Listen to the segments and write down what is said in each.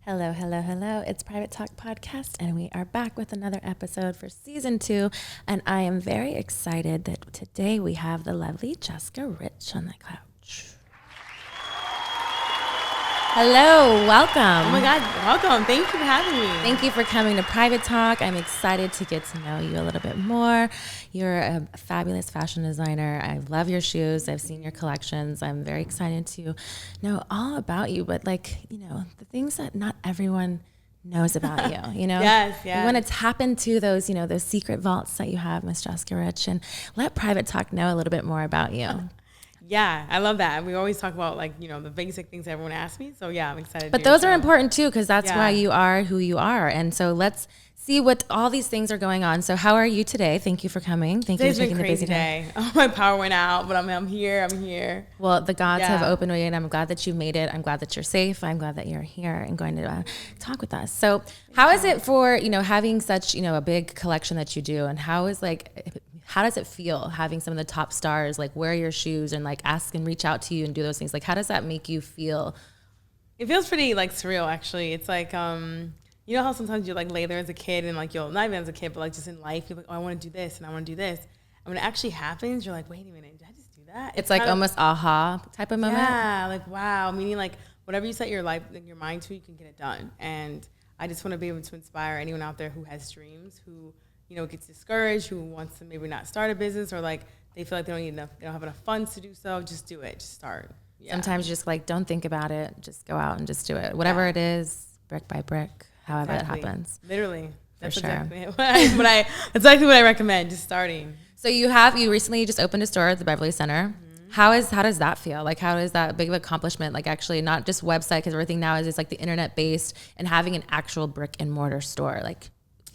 Hello, hello, hello. It's Private Talk Podcast, and we are back with another episode for season 2. And I am very excited that today we have the lovely Jessica Rich on the couch. Hello, welcome. Oh my God, welcome. Thank you for having me. Thank you for coming to Private Talk. I'm excited to get to know you a little bit more. You're a fabulous fashion designer. I love your shoes. I've seen your collections. I'm very excited to know all about you, but the things that not everyone knows about you, Yes. You want to tap into those, those secret vaults that you have, Miss Jessica Rich, and let Private Talk know a little bit more about you. Yeah, I love that. We always talk about the basic things everyone asks me. So yeah, I'm excited. But those are important too, because that's why you are who you are. And so let's see what all these things are going on. So how are you today? Thank you for coming. Thank you for taking the busy day. Oh, my power went out, but I'm here. Well, the gods have opened way, and I'm glad that you made it. I'm glad that you're safe. I'm glad that you're here and going to talk with us. So how is it for, having such, a big collection that you do, and how does it feel having some of the top stars wear your shoes and ask and reach out to you and do those things? How does that make you feel? It feels pretty surreal, actually. It's you know how sometimes you lay there as a kid and you'll, not even as a kid, but just in life, you're like, oh, I want to do this and I want to do this. And when it actually happens, you're like, wait a minute, did I just do that? It's almost aha type of moment. Yeah, wow. Meaning whatever you set your life, your mind to, you can get it done. And I just want to be able to inspire anyone out there who has dreams, who gets discouraged, who wants to maybe not start a business, or they feel like they don't have enough funds to do so. Just do it. Just start. Yeah. Sometimes just don't think about it. Just go out and just do it. Whatever it is, brick by brick, however it happens. Literally. That's for sure. That's exactly what I recommend, just starting. So you recently just opened a store at the Beverly Center. Mm-hmm. How does that feel? How is that big of an accomplishment? Actually not just website, because everything now is just the internet based, and having an actual brick and mortar store.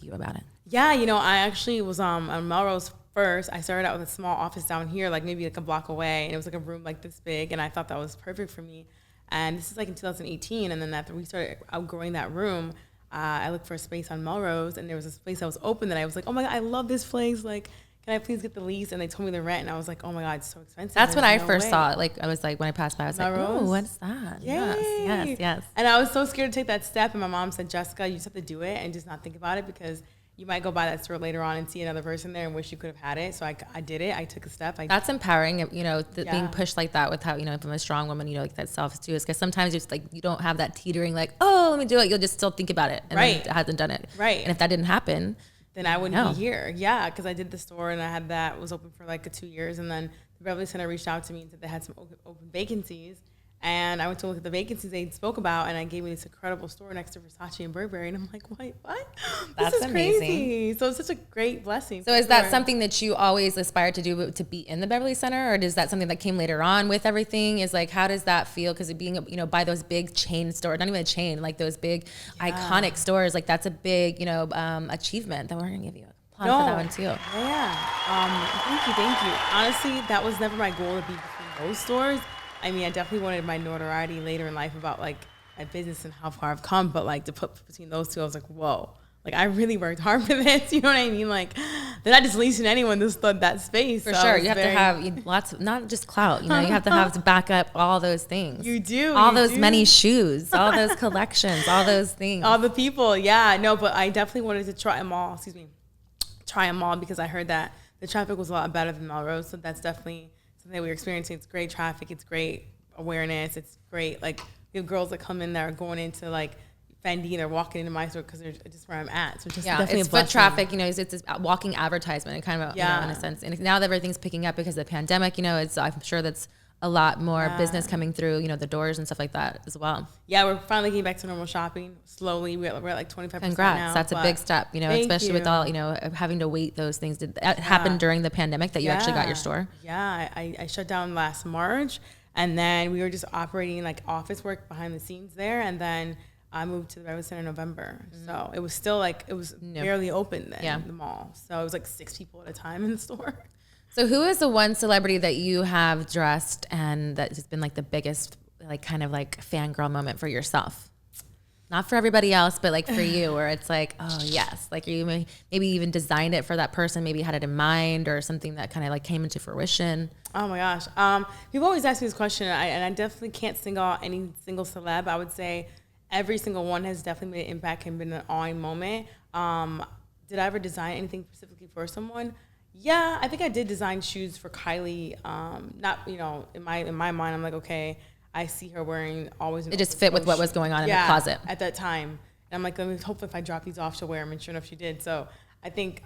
You about it? Yeah, I actually was on Melrose first. I started out with a small office down here, maybe a block away, and it was a room this big, and I thought that was perfect for me. And this is in 2018, and then after we started outgrowing that room, I looked for a space on Melrose, and there was this place that was open that I was like, oh my God, I love this place. Can I please get the lease? And they told me the rent, and I was like, oh my God, it's so expensive. That's when I first saw it. I was when I passed by, I was Melrose? Oh, what's that? Yay. Yes. And I was so scared to take that step, and my mom said, Jessica, you just have to do it and just not think about it, because you might go by that store later on and see another person there and wish you could have had it. So I did it. I took a step. That's empowering, being pushed like that with how, from a strong woman, that self-esteem is, because sometimes it's you don't have that teetering, oh, let me do it. You'll just still think about it. And then it hasn't done it. Right. And if that didn't happen, then I wouldn't be here. Yeah. Cause I did the store, and I had that, was open for 2 years. And then the Beverly Center reached out to me and said they had some open vacancies. And I went to look at the vacancies they spoke about, and I gave me this incredible store next to Versace and Burberry. And I'm like, what? That's this is amazing. Crazy. So it's such a great blessing. So is that something that you always aspired to do, to be in the Beverly Center? Or is that something that came later on with everything? Is how does that feel? Because being, by those big chain stores, not even a chain, those big iconic stores, that's a big, achievement that we're going to give you. For that one too. Yeah. Thank you. Honestly, that was never my goal to be between those stores. I mean, I definitely wanted my notoriety later in life about my business and how far I've come, but to put between those two, I was like, whoa, I really worked hard for this. You know what I mean? They're not just leasing anyone that space. For sure. You have to have lots of, not just clout, you have to back up all those things. You do. All those many shoes, all those collections, all those things. All the people. Yeah, no, but I definitely wanted to try them all, because I heard that the traffic was a lot better than Melrose. So that's definitely something that we're experiencing. It's great traffic. It's great awareness. It's great. We have girls that come in that are going into Fendi, and they're walking into my store because they're just where I'm at. So just definitely it's foot traffic. It's a walking advertisement, and kind of in a sense. And now that everything's picking up because of the pandemic, I'm sure that's a lot more business coming through, the doors and stuff like that as well. Yeah, we're finally getting back to normal shopping slowly. We're at 25% Congrats. now. That's a big step, especially with all, having to wait those things. Did that happen during the pandemic that you actually got your store? Yeah, I shut down last March, and then we were just operating office work behind the scenes there, and then I moved to the Beverly Center in November. Mm-hmm. So it was still it was barely open then, the mall. So it was 6 people at a time in the store. So who is the one celebrity that you have dressed and that has been the biggest fangirl moment for yourself? Not for everybody else, but for you, where it's oh yes, you maybe even designed it for that person, maybe had it in mind, or something that kind of came into fruition. Oh my gosh. People always ask me this question, and I definitely can't single out any single celeb. I would say every single one has definitely made an impact and been an awing moment. Did I ever design anything specifically for someone? Yeah, I think I did design shoes for Kylie. Not, you know, in my mind, I'm like, okay, I see her wearing always. It just fit with what was going on in the closet at that time. And I'm like, let me hope if I drop these off, she'll wear them. And sure enough, she did. So I think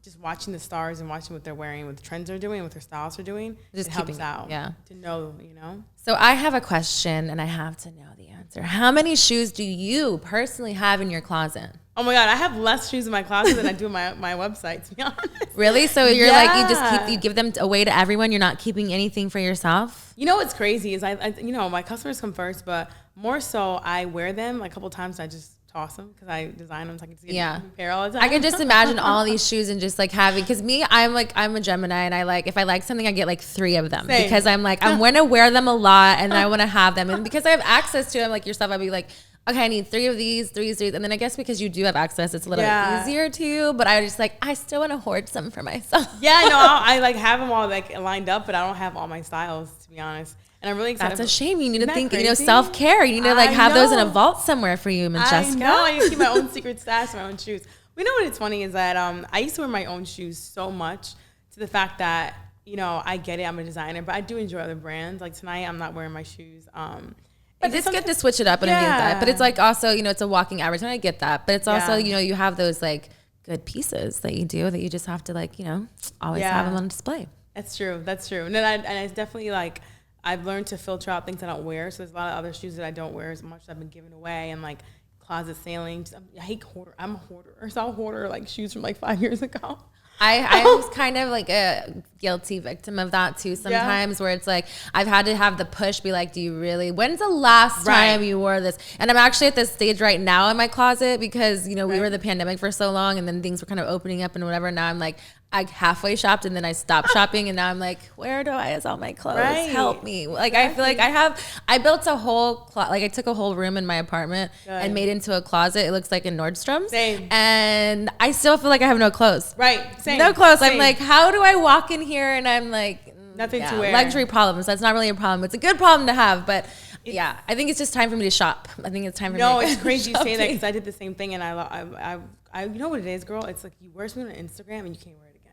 just watching the stars and watching what they're wearing, what the trends are doing, what their styles are doing, just helps out. Yeah. To know, you know. So I have a question, and I have to know the answer. How many shoes do you personally have in your closet? Oh my God, I have less shoes in my closet than I do in my website, to be honest. Really? So you're like, you give them away to everyone? You're not keeping anything for yourself? You know what's crazy is I you know, my customers come first, but more so I wear them like a couple times. I just toss them because I design them so I can just get a new pair all the time. I can just imagine all these shoes and just like having, because me, I'm a Gemini, and I like, if I like something, I get like 3 of them. Same. Because I'm like, I'm going to wear them a lot and I want to have them. And because I have access to them, like yourself, I'd be like, okay, I need 3 of these, 3 of these. And then I guess because you do have access, it's a little easier too. But I just like, I still want to hoard some for myself. Yeah, no, I like have them all like lined up, but I don't have all my styles, to be honest. And I'm really excited. That's a shame. You need to think, you know, self-care. You need to like have those in a vault somewhere for you, Jessica. I know. I need to keep my own secret stash, my own shoes. We know what it's funny is that I used to wear my own shoes so much to the fact that, you know, I get it. I'm a designer, but I do enjoy other brands. Like tonight, I'm not wearing my shoes. But it's good to switch it up and that. But it's like also, you know, it's a walking advertisement. I get that. But it's also, you know, you have those like good pieces that you do that you just have to like, you know, always have them on display. That's true. That's true. And then I definitely like, I've learned to filter out things I don't wear. So there's a lot of other shoes that I don't wear as much that I've been giving away and like closet sailing. I hate hoarder. I'm a hoarder. So I'll hoarder like shoes from like 5 years ago. I was kind of like a guilty victim of that too sometimes, where it's like I've had to have the push be like, do you really, when's the last time you wore this? And I'm actually at this stage right now in my closet because, you know, we were in the pandemic for so long and then things were kind of opening up and whatever. Now I'm like, I halfway shopped and then I stopped shopping and now I'm like, where do I have all my clothes? Help me. Like, I feel like I built a whole, like I took a whole room in my apartment and made it into a closet. It looks like in Nordstrom's. Same. And I still feel like I have no clothes. Right. Same. No clothes. Same. I'm like, how do I walk in here? And I'm like, nothing to wear. Luxury problems. That's not really a problem. It's a good problem to have, but yeah, I think it's just time for me to shop. I think it's time for me to No, it's crazy you say that because I did the same thing and I you know what it is, girl? It's like you wear something on Instagram and you can't wear it again.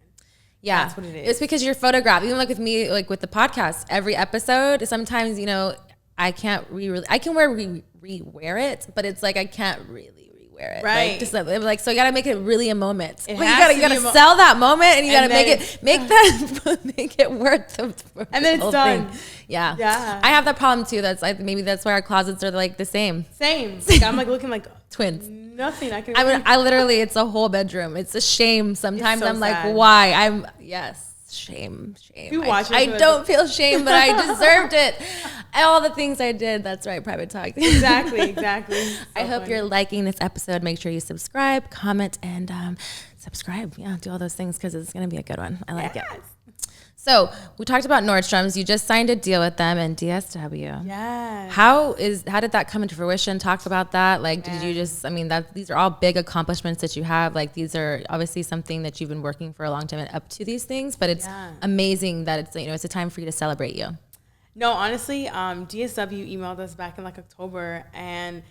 Yeah, that's what it is. It's because you're photographed. Even like with me, like with the podcast, every episode, sometimes, you know, I can't I can re-wear it, but it's like I can't really re-wear it. Right. Like, just like so you gotta make it really a moment. You gotta sell that moment and you gotta make it worth the and then it's done. Thing. Yeah. I have that problem too. Maybe that's why our closets are like the same. Like, I'm like looking like twins. Nothing. I literally, it's a whole bedroom. It's a shame. Sometimes so I'm sad. Like, why? Shame. I don't feel shame, but I deserved it. All the things I did. That's right, private talk. Exactly. So I hope you're liking this episode. Make sure you subscribe, comment, and subscribe. Yeah, do all those things because it's going to be a good one. I like it. So we talked about Nordstrom's. You just signed a deal with them and DSW. Yes. How did that come into fruition? Talk about that. Like, did you just? I mean, these are all big accomplishments that you have. Like, these are obviously something that you've been working for a long time and up to these things. But it's amazing that it's, you know, it's a time for you to celebrate you. No, honestly, DSW emailed us back in like October and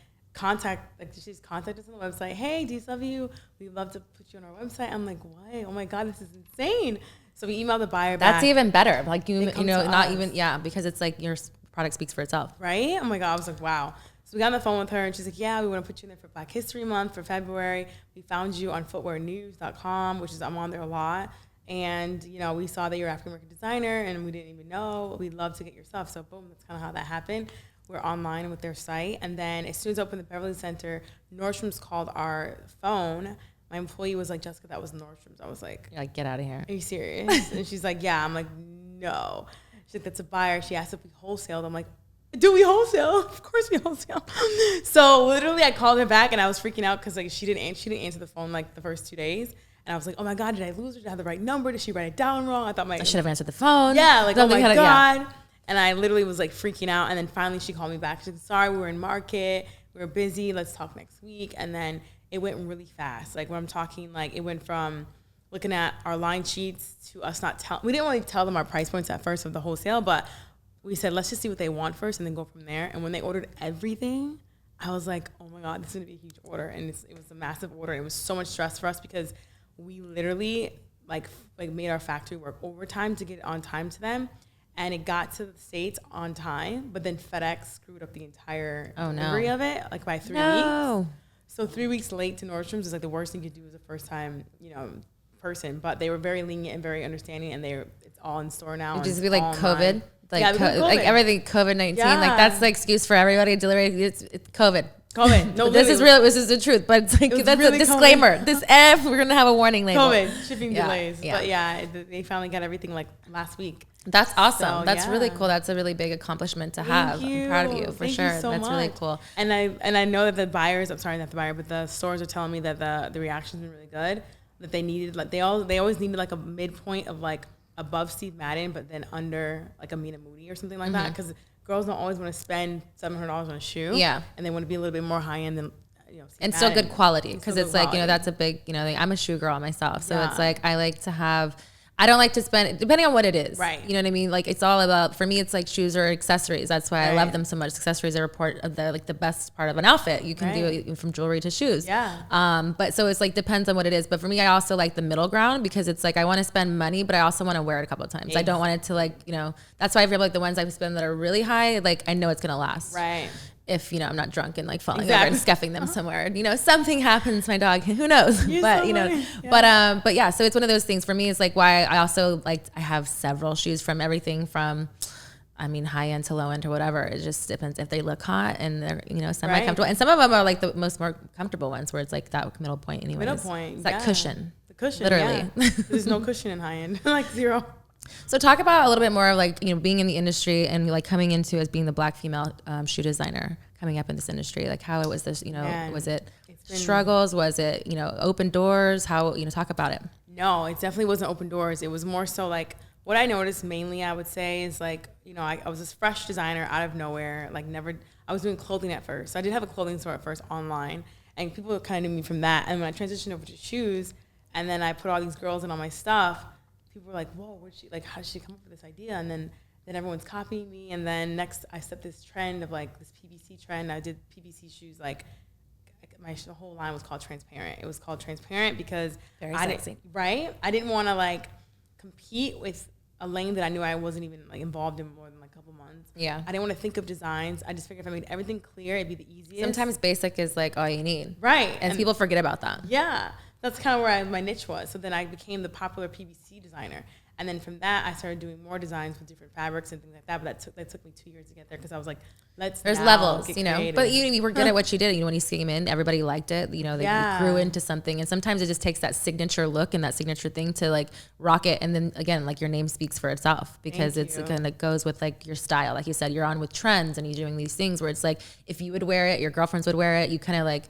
she's contacted us on the website. Hey, DSW, we'd love to put you on our website. I'm like, what? Oh my God, this is insane. So we emailed the buyer back. That's even better. Like, you know, not even, because it's like your product speaks for itself. Right? Oh my God, I was like, wow. So we got on the phone with her and she's like, yeah, we want to put you in there for Black History Month for February. We found you on footwearnews.com, which is, I'm on there a lot. And, you know, we saw that you're an African-American designer and we didn't even know. We'd love to get your stuff. So boom, that's kind of how that happened. We're online with their site. And then as soon as I opened the Beverly Center, Nordstrom's called our phone. My employee was like, Jessica, that was Nordstrom's. I was like, you're like, get out of here. Are you serious? And she's like, yeah. I'm like, no. She's like, that's a buyer. She asked if we wholesaled. I'm like, do we wholesale? Of course we wholesale. So literally I called her back and I was freaking out because like she didn't answer the phone like the first 2 days. And I was like, oh my God, did I lose her? Did I have the right number? Did she write it down wrong? I should have answered the phone. Yeah, like, oh my God. Yeah. And I literally was like freaking out. And then finally she called me back. She said, sorry, we were in market. We were busy. Let's talk next week. And then it went really fast. Like when I'm talking, like it went from looking at our line sheets to us we didn't really tell them our price points at first of the wholesale, but we said, let's just see what they want first and then go from there. And when they ordered everything, I was like, oh my God, this is going to be a huge order. And it was a massive order. It was so much stress for us because we literally like made our factory work overtime to get it on time to them. And it got to the States on time, but then FedEx screwed up the entire delivery of it, like by 3 weeks. So 3 weeks late to Nordstrom's is like the worst thing you could do as a first time, person. But they were very lenient and very understanding, and it's all in store now. It just be like online. COVID. Like everything COVID-19, like that's the excuse for everybody to deliver. It's COVID. No, this is real. This is the truth. But it's like that's really a disclaimer. COVID. This we're gonna have a warning label. COVID shipping delays. Yeah. But they finally got everything like last week. That's awesome. So, that's really cool. That's a really big accomplishment to have. I'm proud of you for sure. You so that's much. Really cool. And I know that the buyers. I'm sorry, not the buyer, but the stores are telling me that the reaction's been really good. That they needed they always needed like a midpoint of like above Steve Madden, but then under like a Mina Moody or something like that, because girls don't always want to spend $700 on a shoe. Yeah, and they want to be a little bit more high end than Steve and Madden. Still good quality, because it's like that's a big I'm a shoe girl myself, so it's like I like to have. I don't like to spend, depending on what it is. Right. You know what I mean? Like, it's all about, for me, it's like shoes or accessories. That's why I love them so much. Accessories are a part of the best part of an outfit. You can do it from jewelry to shoes. Yeah. But so it's like, depends on what it is. But for me, I also like the middle ground, because it's like, I want to spend money, but I also want to wear it a couple of times. I don't want it to like, that's why I feel like the ones I spend that are really high, like I know it's going to last. Right. If I'm not drunk and like falling over and scuffing them somewhere, something happens to my dog, who knows? But but yeah, so it's one of those things for me. It's like why I also I have several shoes from everything from, high end to low end or whatever. It just depends if they look hot and they're semi comfortable, and some of them are like the more comfortable ones where it's like that middle point. Anyways, middle point, it's that cushion. The cushion, literally. Yeah. There's no cushion in high end, like zero. So talk about a little bit more of like, being in the industry and like coming into as being the Black female shoe designer, coming up in this industry. Like how was this, was it struggles? Was it, open doors? How, talk about it. No, it definitely wasn't open doors. It was more so like what I noticed mainly, I would say, is like, I was this fresh designer out of nowhere, like I was doing clothing at first. So I did have a clothing store at first online, and people kind of knew me from that. And when I transitioned over to shoes, and then I put all these girls in all my stuff, people were like, whoa, how did she come up with this idea? And then everyone's copying me. And then next I set this trend of like this PVC trend. I did PVC shoes, like the whole line was called Transparent. It was called Transparent because I didn't want to like compete with a lane that I knew I wasn't even like involved in more than like a couple months. Yeah. I didn't want to think of designs. I just figured if I made everything clear, it'd be the easiest. Sometimes basic is like all you need. Right. And people forget about that. Yeah. That's kind of where my niche was. So then I became the popular PVC designer. And then from that, I started doing more designs with different fabrics and things like that. But that took me 2 years to get there, because I was like, there's levels, creative. But you were good at what you did. When you came in, everybody liked it. They grew into something. And sometimes it just takes that signature look and that signature thing to like rock it. And then again, like your name speaks for itself, because it kind of goes with like your style. Like you said, you're on with trends and you're doing these things where it's like, if you would wear it, your girlfriends would wear it. You kind of like,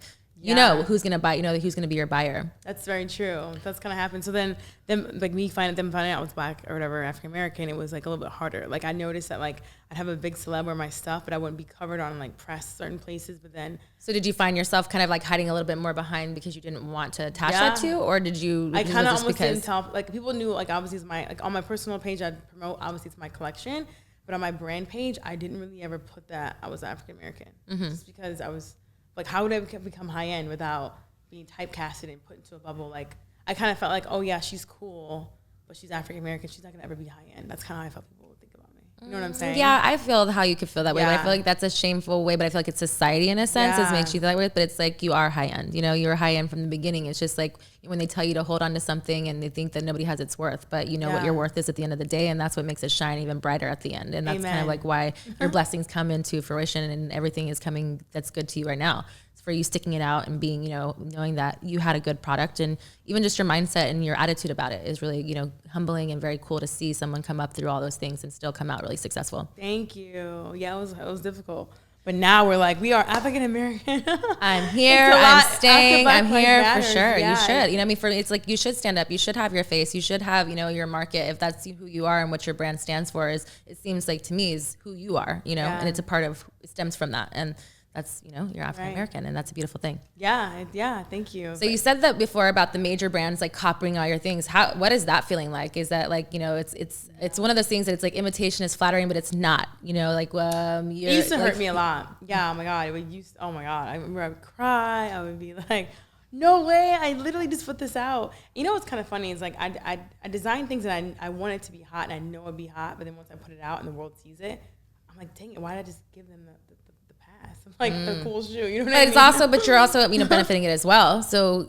who's going to buy, who's going to be your buyer. That's very true. That's kind of happened. So then like me finding out I was Black or whatever, African American, it was like a little bit harder. Like I noticed that like I'd have a big celeb wear my stuff, but I wouldn't be covered on like press certain places. But then. So did you find yourself kind of like hiding a little bit more behind because you didn't want to attach that to, or did you? I kind of almost didn't tell. Like people knew, like obviously it's on my personal page I'd promote, obviously it's my collection, but on my brand page I didn't really ever put that I was African American, just because I was like, how would I become high end without being typecasted and put into a bubble? Like I kind of felt like, oh yeah, she's cool, but she's African American. She's not gonna ever be high end. That's kind of how I felt people would think about me. You know what I'm saying? Yeah, I feel how you could feel that way, but I feel like that's a shameful way. But I feel like it's society in a sense that makes you feel that way. But it's like you are high end. You're high end from the beginning. It's just like when they tell you to hold on to something and they think that nobody has its worth, but what your worth is at the end of the day, and that's what makes it shine even brighter at the end. And that's kind of like why your blessings come into fruition and everything is coming that's good to you right now. For you sticking it out and being, knowing that you had a good product, and even just your mindset and your attitude about it is really, humbling and very cool to see someone come up through all those things and still come out really successful. Thank you. Yeah, it was difficult. But now we're like, we are African American. I'm here. I'm staying. I'm here for sure. Yeah. You should. It's like you should stand up. You should have your face. You should have, your market. If that's who you are and what your brand stands for, it seems like to me is who you are. And it's a part of. It stems from that, and that's, you're African American, and that's a beautiful thing. Yeah. Thank you. So you said that before about the major brands like copying all your things. What is that feeling like? Is that like, it's one of those things that it's like imitation is flattering, but it's not, it used to hurt me a lot. Yeah. Oh my God. Oh my God. I remember I would cry. I would be like, no way. I literally just put this out. You know, what's kind of funny is like, I design things and I want it to be hot and I know it'd be hot. But then once I put it out and the world sees it, I'm like, dang it. Why did I just give them the pass? I'm like a cool shoe. You know what I mean? But you're also, benefiting it as well. So,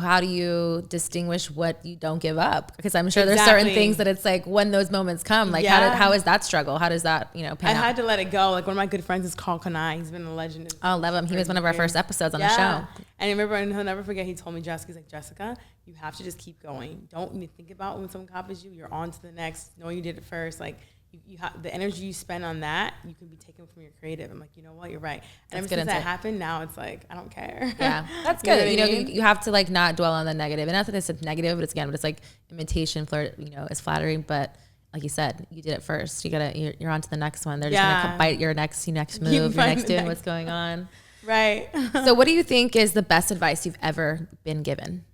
how do you distinguish what you don't give up? Because I'm sure there's certain things that it's like when those moments come, like how is that struggle? How does that, pan out? I had to let it go. Like one of my good friends is Carl Kanai. He's been a legend. Oh, love him. He was one of our first episodes on the show. And I remember, and he'll never forget, he told me, he's like, Jessica, you have to just keep going. Don't even think about when someone copies you. You're on to the next. Know you did it first. Like, you have the energy you spend on that, you can be taken from your creative. I'm like, you know what, you're right. And ever since that happened, now it's like, I don't care. Yeah, that's good. You have to like not dwell on the negative. And not that it's negative, but it's like imitation is flattering. But like you said, you did it first. You're on to the next one. They're just gonna bite your next move, your next doing what's going on. Right. So what do you think is the best advice you've ever been given?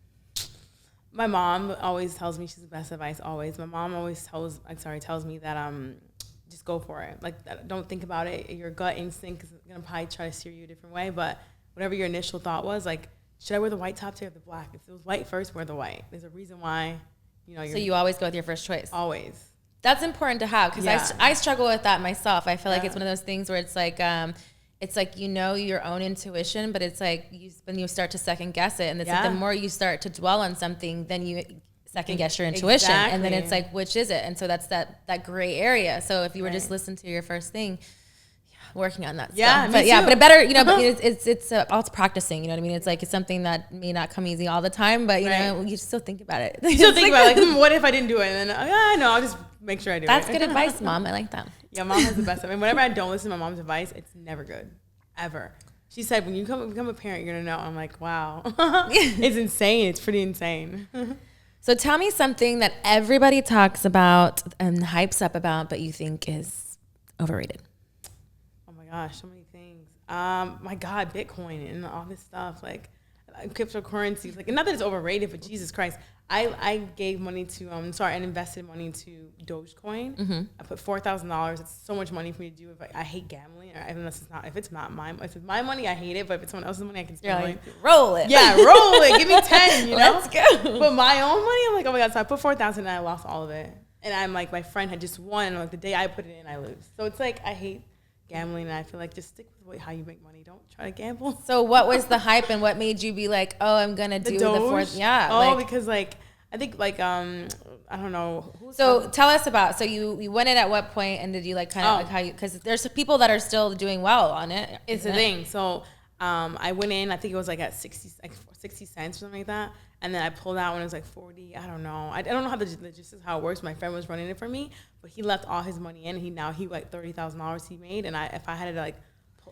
My mom always tells me, she's the best advice always. My mom always tells me that just go for it. Like, don't think about it. Your gut instinct is gonna probably try to steer you a different way, but whatever your initial thought was, like, should I wear the white top today or the black? If it was white first, wear the white. There's a reason why, So you always go with your first choice? Always. That's important to have, because I struggle with that myself. I feel like it's one of those things where it's like your own intuition, but it's like when you start to second guess it, and it's like the more you start to dwell on something, then you second guess your intuition, and then it's like, which is it? And so that's that gray area. So if you were just listen to your first thing, working on that stuff. But it better, but it's all practicing. You know what I mean? It's like it's something that may not come easy all the time, but you still think about it. You still think about it, like, what if I didn't do it? And then no, I'll just make sure I do it. That's good advice, Mom. I like that. Yeah, Mom has the best. I mean, whenever I don't listen to my mom's advice, it's never good, ever. She said, when you become a parent, you're gonna know. I'm like, wow, it's insane. It's pretty insane. So tell me something that everybody talks about and hypes up about, but you think is overrated. Oh my gosh, so many things. My God, Bitcoin and all this stuff, like cryptocurrencies. Like, not that it's overrated, but Jesus Christ. I gave money to and invested money to Dogecoin. Mm-hmm. I put $4,000. It's so much money for me to do. I hate gambling, if it's my money, I hate it. But if it's someone else's money, I can spend it. Roll it. Yeah, roll it. Give me 10. Let's go. But my own money, I'm like, oh my God. So I put 4,000 and I lost all of it. And I'm like, my friend had just won. And like the day I put it in, I lose. So it's like I hate gambling, and I feel like just stick with how you make money. Don't try to gamble. So what was the hype, and what made you be like, oh, I'm gonna do the fourth? Yeah. Oh, because like I think like I don't know. So tell us about. So you went in at what point, and did you like kind of like how you? Because there's people that are still doing well on it. It's the thing. So I went in. I think it was like at 60 cents or something like that. And then I pulled out when it was like 40. I don't know. I don't know how the logistics how it works. My friend was running it for me, but he left all his money in. He like $30,000 he made, and if I had to like,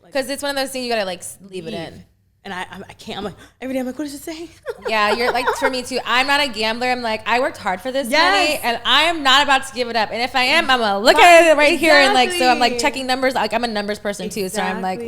because it's one of those things you gotta like leave it in. And I can't. I'm like every day. I'm like, what does it say? Yeah, you're like for me too. I'm not a gambler. I'm like I worked hard for this money, and I am not about to give it up. And if I am, I'm gonna look at it right here, and like so I'm like checking numbers. Like I'm a numbers person too, so I'm like,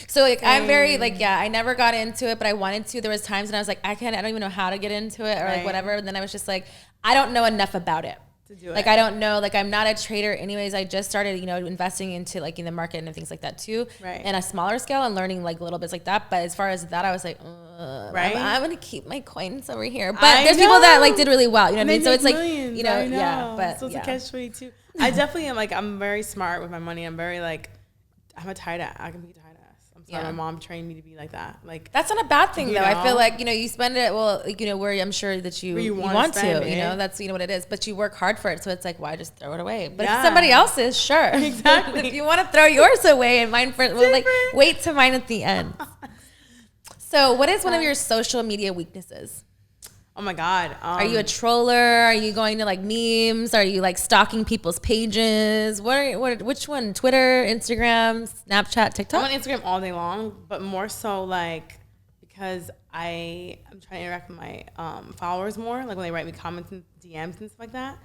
so like I'm very like I never got into it, but I wanted to. There was times when I was like I don't even know how to get into it or like whatever. And then I was just like I don't know enough about it. Like I don't know, like I'm not a trader anyways. I just started, investing into like in the market and things like that too, and a smaller scale and learning like little bits like that. But as far as that, I was like, I'm gonna keep my coins over here. But there's people that like did really well, you know what I mean? So it's like, yeah. But so it's a catch-22. I definitely am like I'm very smart with my money. I'm very like I'm a tight ass. I can be a tight ass. My mom trained me to be like that. Like that's not a bad thing though. I feel like you spend it where I'm sure that you want to. That's what it is. But you work hard for it, so it's like why just throw it away? But if somebody else's, sure, exactly. If you want to throw yours away and mine we'll like wait to mine at the end. So what is one of your social media weaknesses? Oh my God. Are you a troller? Are you going to like memes? Are you like stalking people's pages? Which one? Twitter, Instagram, Snapchat, TikTok? I'm on Instagram all day long, but more so like because I'm trying to interact with my followers more. Like when they write me comments and DMs and stuff like that.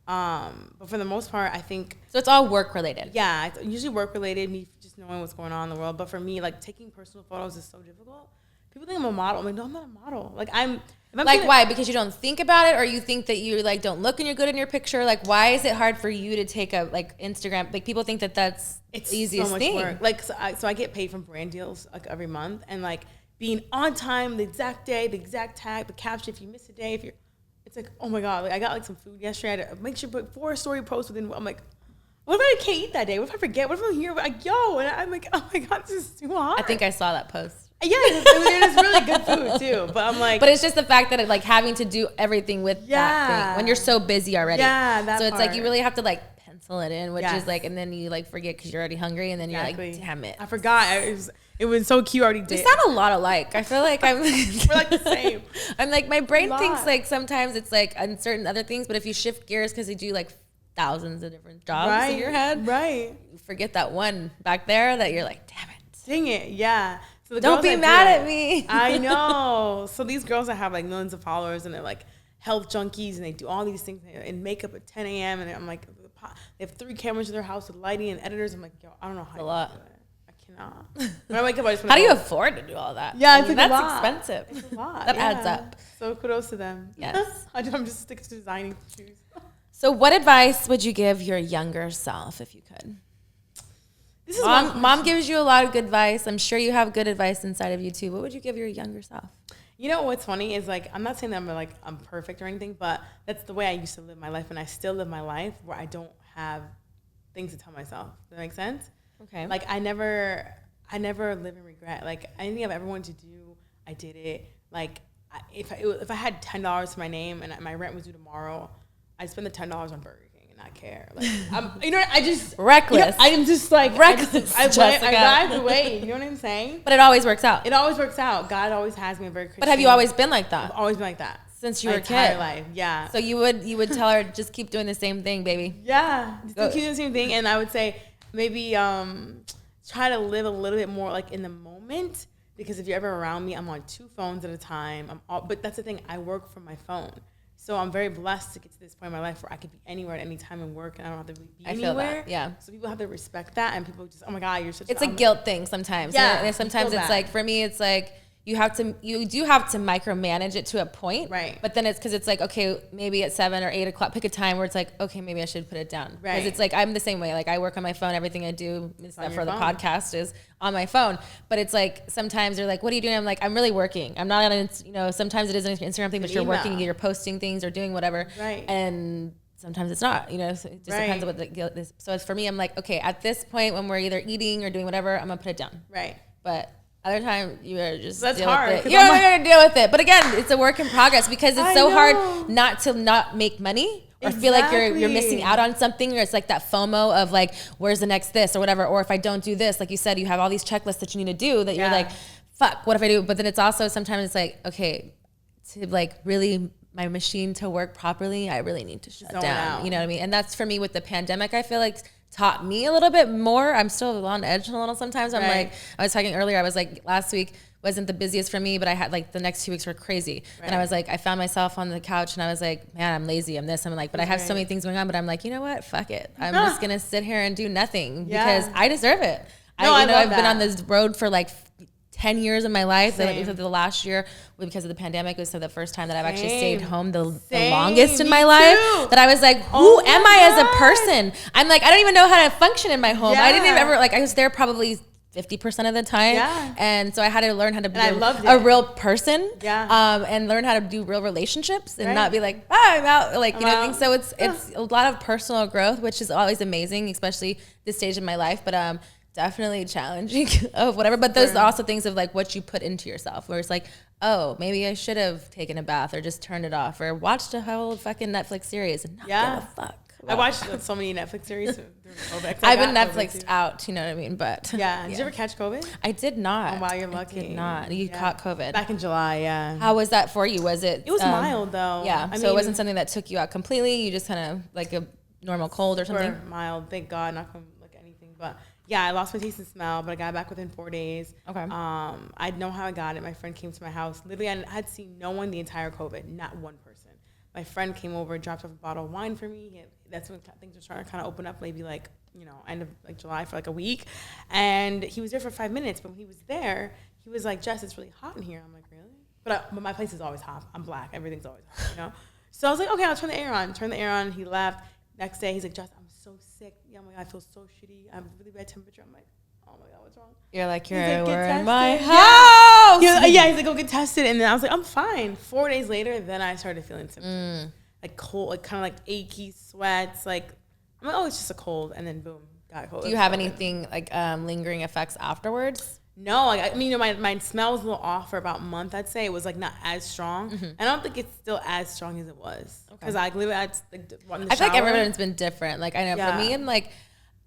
But for the most part, I think. So it's all work related. Yeah, it's usually work related, me just knowing what's going on in the world. But for me, like taking personal photos is so difficult. People think I'm a model. I'm like, no, I'm not a model. Like I'm like, why? Because you don't think about it, or you think that you like don't look and you're good in your picture? Like, why is it hard for you to take a like Instagram? Like, people think that that's the easiest so much thing. Work. Like, so I get paid from brand deals like every month, and like being on time, the exact day, the exact tag, the caption. If you miss a day, it's like, oh my god. Like I got like some food yesterday. I had to make sure to put 4 story posts within. I'm like, what if I can't eat that day? What if I forget? What if I'm here? Like, yo, and I'm like, oh my god, this is too hard. I think I saw that post. Yeah, it's really good food too. But I'm like, but it's just the fact that it, like having to do everything with that thing when you're so busy already. Yeah, that so it's part. like you really have to like pencil it in, which is like, and then you like forget because you're already hungry, and then you're like, damn it, I forgot. It was so cute. I already did. We sound a lot alike. I feel like I'm we're like the same. I'm like my brain thinks like sometimes it's like on certain other things, but if you shift gears because you do like thousands of different jobs in your head, you forget that one back there that you're like, damn it, dang it, yeah. So don't be mad at me. I know. So these girls that have like millions of followers and they're like health junkies and they do all these things and makeup at 10 a.m. and I'm like, they have 3 cameras in their house with lighting and editors. I'm like, yo, I don't know how you do it. I cannot. When I wake up, I just how do you afford to do all that? Yeah, that's expensive. It's a lot. That adds up. So kudos to them. Yes. I'm just sticking to designing shoes. So what advice would you give your younger self if you could? This is mom gives you a lot of good advice. I'm sure you have good advice inside of you too. What would you give your younger self? You know what's funny is like I'm not saying that I'm perfect or anything, but that's the way I used to live my life, and I still live my life where I don't have things to tell myself. Does that make sense? Okay. Like I never live in regret. Like anything I've ever wanted to do, I did it. Like if I had $10 to my name and my rent was due tomorrow, I'd spend the $10 on Burger King and not care. Like I just reckless. I'm just like reckless. I ride the wave. You know what I'm saying? But it always works out. It always works out. God always has me a very Christian. But have you always been like that? I've always been like that since you were a kid. Entire life, yeah. So you would tell her just keep doing the same thing, baby. Yeah, just keep doing the same thing, and I would say maybe try to live a little bit more like in the moment. Because if you're ever around me, I'm on 2 phones at a time. But that's the thing. I work from my phone. So I'm very blessed to get to this point in my life where I could be anywhere at any time and work, and I don't have to be anywhere. I feel that, yeah. So people have to respect that, and people just, oh my God, you're such. It's a guilt thing sometimes. Yeah. And sometimes it's like, for me, it's like you do have to micromanage it to a point, right? But then it's because it's like, okay, maybe at 7 or 8 o'clock, pick a time where it's like, okay, maybe I should put it down, right? Because it's like I'm the same way. Like I work on my phone, everything I do except for the podcast is on my phone. But it's like sometimes they're like, what are you doing? I'm like, I'm really working. I'm not on sometimes it is an Instagram thing, but you're working, you're posting things or doing whatever, right? And sometimes it's not, so it just depends on what the guilt is. So it's for me, I'm like, okay, at this point when we're either eating or doing whatever, I'm gonna put it down, right? But other time you better just that's deal hard. with it. You're gonna deal with it. But again, it's a work in progress because it's so hard not to make money or feel like you're missing out on something, or it's like that FOMO of like, where's the next this or whatever, or if I don't do this, like you said, you have all these checklists that you need to do that you're like, fuck, what if I do? But then it's also sometimes it's like, okay, to like really my machine to work properly, I really need to shut down. You know what I mean? And that's for me with the pandemic, I feel like taught me a little bit more. I'm still on edge a little sometimes. I'm like, I was talking earlier, I was like, last week wasn't the busiest for me, but I had like the next 2 weeks were crazy. And I was like, I found myself on the couch and I was like, man, I'm lazy. I'm this. I'm like, but I have so many things going on, but I'm like, you know what? Fuck it. I'm just going to sit here and do nothing because I deserve it. I've been on this road for like 10 years of my life. The last year, because of the pandemic, was the first time that I've actually stayed home the longest in my life. That I was like, who am I as a person? I'm like, I don't even know how to function in my home. I didn't even ever, like, I was there probably 50% of the time. And so I had to learn how to be a real person. And learn how to do real relationships and not be like, I'm out. Like, you know what I mean? So it's a lot of personal growth, which is always amazing, especially this stage in my life. But definitely challenging of whatever. But those are also things of like what you put into yourself, where it's like, oh, maybe I should have taken a bath or just turned it off or watched a whole fucking Netflix series and not give a fuck. I watched so many Netflix series during COVID. I've been Netflixed out, you know what I mean? But did you ever catch COVID? I did not. Oh, wow, you're lucky. I did not. You caught COVID. Back in July, How was that for you? Was it? It was mild though. Yeah. I mean, it wasn't something that took you out completely. You just kind of like a normal cold or something? Mild, thank God, not from like anything. But yeah, I lost my taste and smell, but I got back within 4 days. Okay. I know how I got it. My friend came to my house. Literally, I had seen no one the entire COVID, not one person. my friend came over, dropped off a bottle of wine for me. That's when things were starting to kind of open up, maybe like, end of like July for like a week. And he was there for 5 minutes, but when he was there, he was like, Jess, it's really hot in here. I'm like, really? But my place is always hot. I'm black. Everything's always hot, So I was like, okay, I'll turn the air on. Turn the air on. He left. Next day, he's like, Jess, I'm so sick. Yeah, oh my God, I feel so shitty. I have really bad temperature. I'm like, oh my God, what's wrong? You're like, we're in my house. Yeah, he's like, go get tested. And then I was like, I'm fine. 4 days later, then I started feeling symptoms. Like cold, like kind of like achy sweats. Like, I'm like, oh, it's just a cold. And then boom, got a cold. Do you have anything like lingering effects afterwards? No, like, I mean, my smell was a little off for about a month, I'd say. It was like not as strong. And I don't think it's still as strong as it was. Because I feel like everyone's been different. Like, I know for me, and like,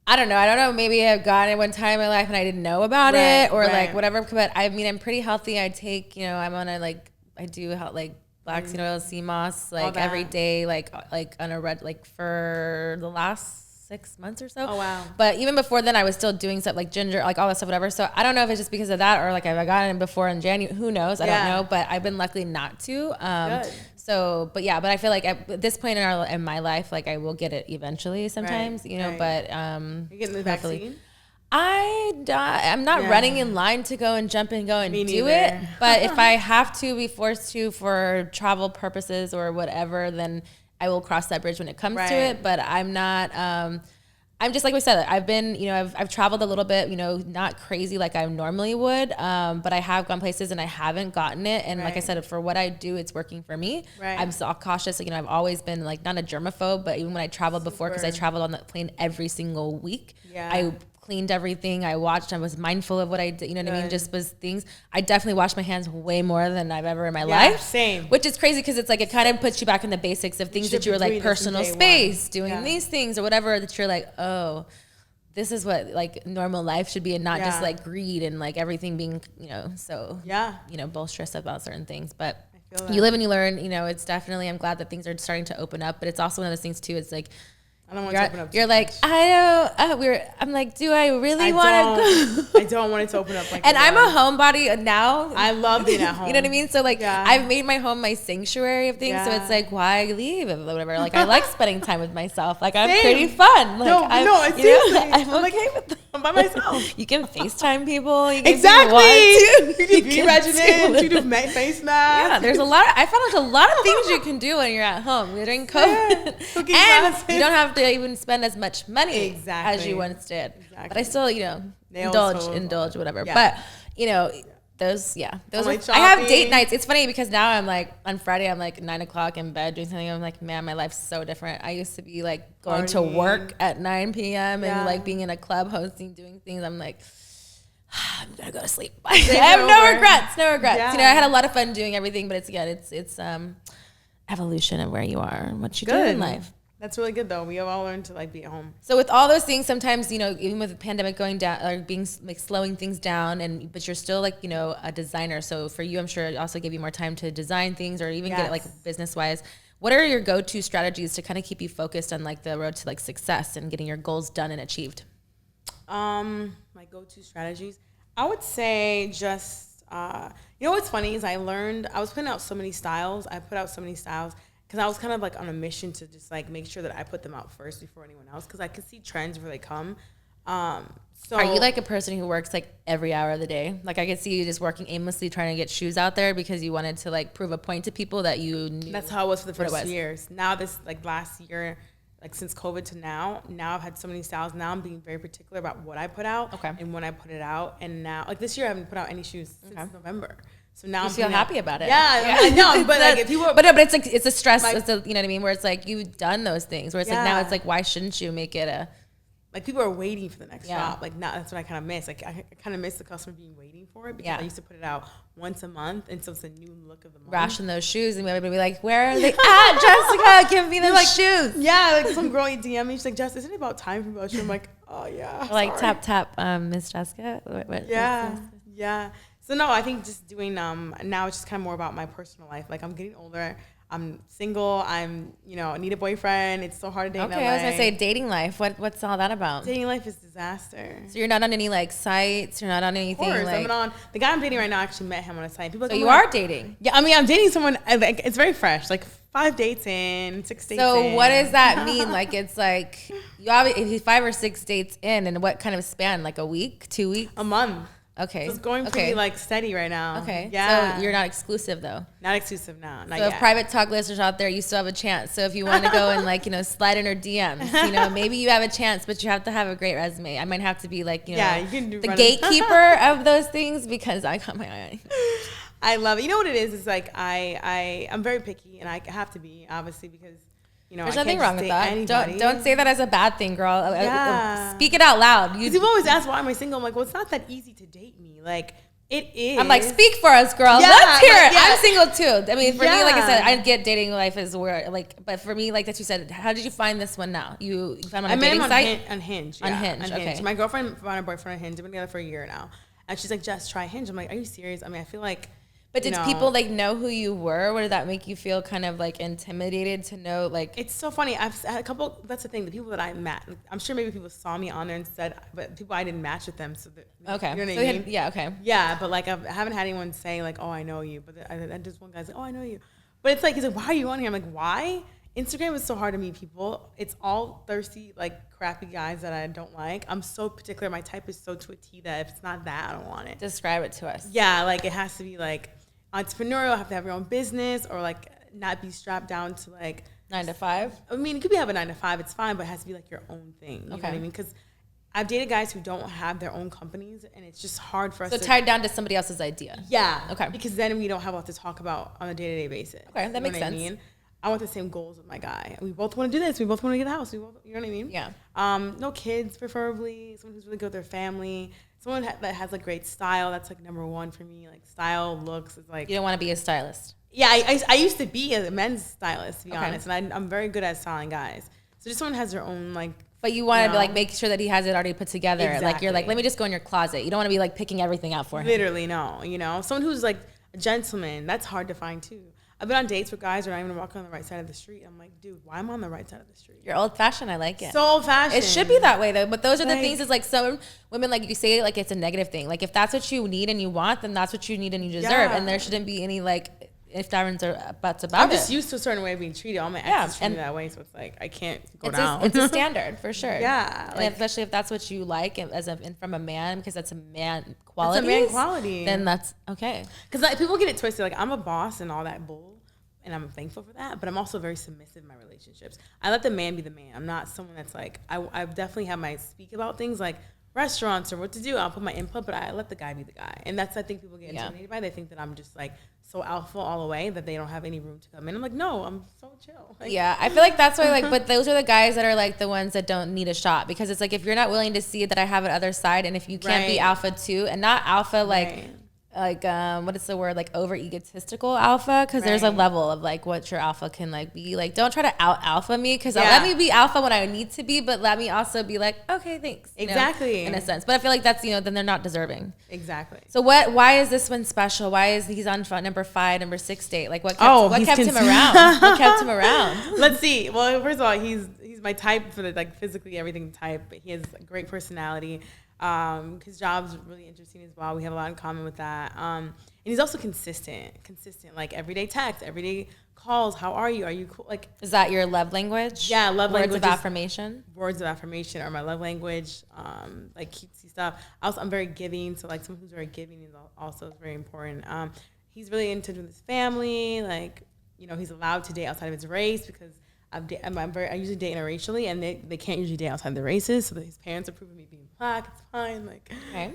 I don't know. Maybe I've gotten it one time in my life and I didn't know about it, or like whatever. But I mean, I'm pretty healthy. I take, I'm on I do like black seed oil, sea moss, like every day, like on a red, like for the last 6 months or so. Oh, wow. But even before then, I was still doing stuff like ginger, like all that stuff, whatever. So I don't know if it's just because of that or like I've gotten it before in January. Who knows? I don't know. But I've been lucky not to. Good. So, but yeah, but I feel like at this point in my life, like I will get it eventually sometimes, but you're getting the vaccine? I'm not running in line to go and jump and go and do it. But if I have to be forced to for travel purposes or whatever, then I will cross that bridge when it comes to it. But I'm not, I'm just like we said, I've been, I've traveled a little bit, not crazy like I normally would. But I have gone places and I haven't gotten it. And like I said, for what I do, it's working for me. I'm so cautious. Like, I've always been like not a germaphobe, but even when I traveled before, because I traveled on the plane every single week, I cleaned everything. I watched. I was mindful of what I did. You know what I mean? Just was things. I definitely washed my hands way more than I've ever in my life. Same. Which is crazy because it's like it kind of puts you back in the basics of things that you were like personal space, doing these things or whatever that you're like, oh, this is what like normal life should be, and not just like greed and like everything being, both stressed about certain things. But you live and you learn. It's definitely. I'm glad that things are starting to open up, but it's also one of those things too. It's like. I don't want to open up. You're like, I'm like, do I really want to go? I don't want it to open up like and I'm a homebody now. I love being at home. You know what I mean? So like, I've made my home my sanctuary of things. So it's like, why leave? Whatever. Like, I like spending time with myself. Like, I'm pretty fun. Like, it's seriously. I'm okay with that. I'm by myself. You can FaceTime people. You can You can do beauty regimens. You do face masks. Yeah, there's a lot. I found there's a lot of things you can do when you're at home during COVID, and you don't have to even spend as much money as you once did. But I still, indulge, whatever. But those. I have date nights. It's funny because now I'm like on Friday I'm like 9 o'clock in bed doing something. I'm like, man, my life's so different. I used to be like going to work at 9 p.m. and like being in a club hosting, doing things. I'm like, I'm gonna go to sleep. I have no regrets. I had a lot of fun doing everything, but it's evolution of where you are and what you do in life. That's really good though. We have all learned to like be at home. So with all those things, sometimes, even with the pandemic going down or being like slowing things down but you're still like, a designer. So for you, I'm sure it also gave you more time to design things or even get like business wise. What are your go-to strategies to kind of keep you focused on like the road to like success and getting your goals done and achieved? My go-to strategies, I would say just, what's funny is I was putting out so many styles. Because I was kind of like on a mission to just like make sure that I put them out first before anyone else. Because I could see trends before they come. So are you like a person who works like every hour of the day? Like I could see you just working aimlessly trying to get shoes out there because you wanted to like prove a point to people that you knew. That's how it was for the first 2 years. Now this like last year, like since COVID to now I've had so many styles. Now I'm being very particular about what I put out and when I put it out. And now like this year I haven't put out any shoes since November. So now I feel happy about it. Yeah, I know. But like if you were, but it's like it's a stress. It's a, you know what I mean? Where it's like you've done those things. Where it's like now it's like why shouldn't you make it a like people are waiting for the next drop. Like now that's what I kind of miss. Like I kind of miss the customer being waiting for it because I used to put it out once a month, and so it's a new look of the month. Ration those shoes, and everybody be like, "Where are they at, Jessica? Give me those shoes." Yeah, like some girl DM me, she's like, "Jess, isn't it about time for about shoes?" I'm like, "Oh yeah." Like tap, Miss Jessica. What, yeah. So no, I think just doing now it's just kind of more about my personal life. Like I'm getting older. I'm single. Need a boyfriend. It's so hard to date. Okay, I was gonna say dating life. What's all that about? Dating life is disaster. So you're not on any like sites. You're not on anything. Of course, like, I'm on the guy I'm dating right now. I actually met him on a site. People so you are dating. Yeah, I mean, I'm dating someone. Like, it's very fresh. Like 5 dates in, 6 dates in. So what does that mean? Like it's like you obviously 5 or 6 dates in, and what kind of span? Like a week, 2 weeks, a month. Okay. So it's going pretty like steady right now. Okay. Yeah. So you're not exclusive though. Not exclusive now. Not so yet. if private talk listeners out there, you still have a chance. So if you want to go and like, slide in her DMs, maybe you have a chance, but you have to have a great resume. I might have to be like, you can the gatekeeper of those things because I got my eye. I love it. You know what it is? It's like I'm very picky, and I have to be, obviously, because there's nothing wrong with that. Don't say that as a bad thing, girl. Yeah. Speak it out loud. You've always asked why am I single. I'm like, well, it's not that easy to date me. Like, it is. I'm like, speak for us, girl. Yeah, let's hear it. Yeah. I'm single too. I mean, for me, like I said, I get dating life is where but for me, like that you said, how did you find this one now? You found on a dating site? On Hinge. Yeah, on Hinge. Okay. My girlfriend found a boyfriend on Hinge. We've been together for a year now, and she's like, Jess, try Hinge. I'm like, are you serious? I mean, I feel like. But did people like know who you were? Or did that make you feel kind of like intimidated to know like? It's so funny. I've had a couple. That's the thing. The people that I met, I'm sure maybe people saw me on there and said, but people I didn't match with them. So okay, you know what I mean? Yeah, okay. Yeah, but like I haven't had anyone say like, oh, I know you. But I just one guy's like, oh, I know you. But it's like he's like, why are you on here? I'm like, why? Instagram is so hard to meet people. It's all thirsty, like crappy guys that I don't like. I'm so particular. My type is so to a T that if it's not that, I don't want it. Describe it to us. Yeah, like it has to be like entrepreneurial, have to have your own business, or like not be strapped down to like 9 to 5. I mean, you could have a 9 to 5, it's fine, but it has to be like your own thing. You know what I mean? Because I've dated guys who don't have their own companies, and it's just hard for us. So tied down to somebody else's idea. Yeah. Okay. Because then we don't have a lot to talk about on a day-to-day basis. Okay, that makes sense. I want the same goals with my guy. We both want to do this. We both want to get a house. You know what I mean? Yeah. No kids, preferably. Someone who's really good with their family. Someone that has like great style. That's like number one for me. Like style, looks is like. You don't want to be a stylist. Yeah, I used to be a men's stylist, to be honest, and I'm very good at styling guys. So just someone has their own like. But you want to like make sure that he has it already put together. Exactly. Like you're like, let me just go in your closet. You don't want to be like picking everything out for him. Literally, no. Someone who's like a gentleman. That's hard to find too. I've been on dates with guys where I'm even walking on the right side of the street. I'm like, dude, why am I on the right side of the street? You're old fashioned. I like it. So old fashioned. It should be that way though. But those are the things. Is like some women, like you say, like it's a negative thing. Like if that's what you need and you want, then that's what you need and you deserve. Yeah. And there shouldn't be any like if darns or buts about it. I'm just used to a certain way of being treated. All my exes treat me that way, so it's like I can't go down. It's a standard for sure. Yeah, and especially if that's what you like, and from a man, because that's a man quality. It's a man quality. Then that's okay. Because like people get it twisted. Like I'm a boss and all that bull, and I'm thankful for that. But I'm also very submissive in my relationships. I let the man be the man. I'm not someone that's like I definitely have my speak about things like restaurants or what to do. I'll put my input, but I let the guy be the guy. And that's I think people get intimidated by. They think that I'm just like so alpha all the way that they don't have any room to come in. I'm like, no, I'm so chill. Like, yeah, I feel like that's why but those are the guys that are like the ones that don't need a shot, because it's like if you're not willing to see that I have an other side, and if you can't be alpha too, and not alpha like what is the word, like over egotistical alpha, because there's a level of like what your alpha can like be. Like don't try to out alpha me, because let me be alpha when I need to be, but let me also be like, okay, thanks, exactly, in a sense. But I feel like that's then they're not deserving. Exactly. So why is this one special? Why is he's on number 5, number 6 date? Like what kept him around? What kept him around? Let's see. Well, first of all, he's my type for the like physically everything type, but he has a great personality. His job's really interesting as well. We have a lot in common with that. And he's also consistent, like everyday text, everyday calls. How are you? Are you cool? Like, is that your love language? Yeah, language. Words of affirmation. Words of affirmation are my love language. Like cutesy stuff. Also, I'm very giving. So like someone who's very giving is also very important. He's really in touch with his family. Like, he's allowed to date outside of his race, because I usually date interracially, and they can't usually date outside the races, so that his parents approve of me being black. It's fine. Like,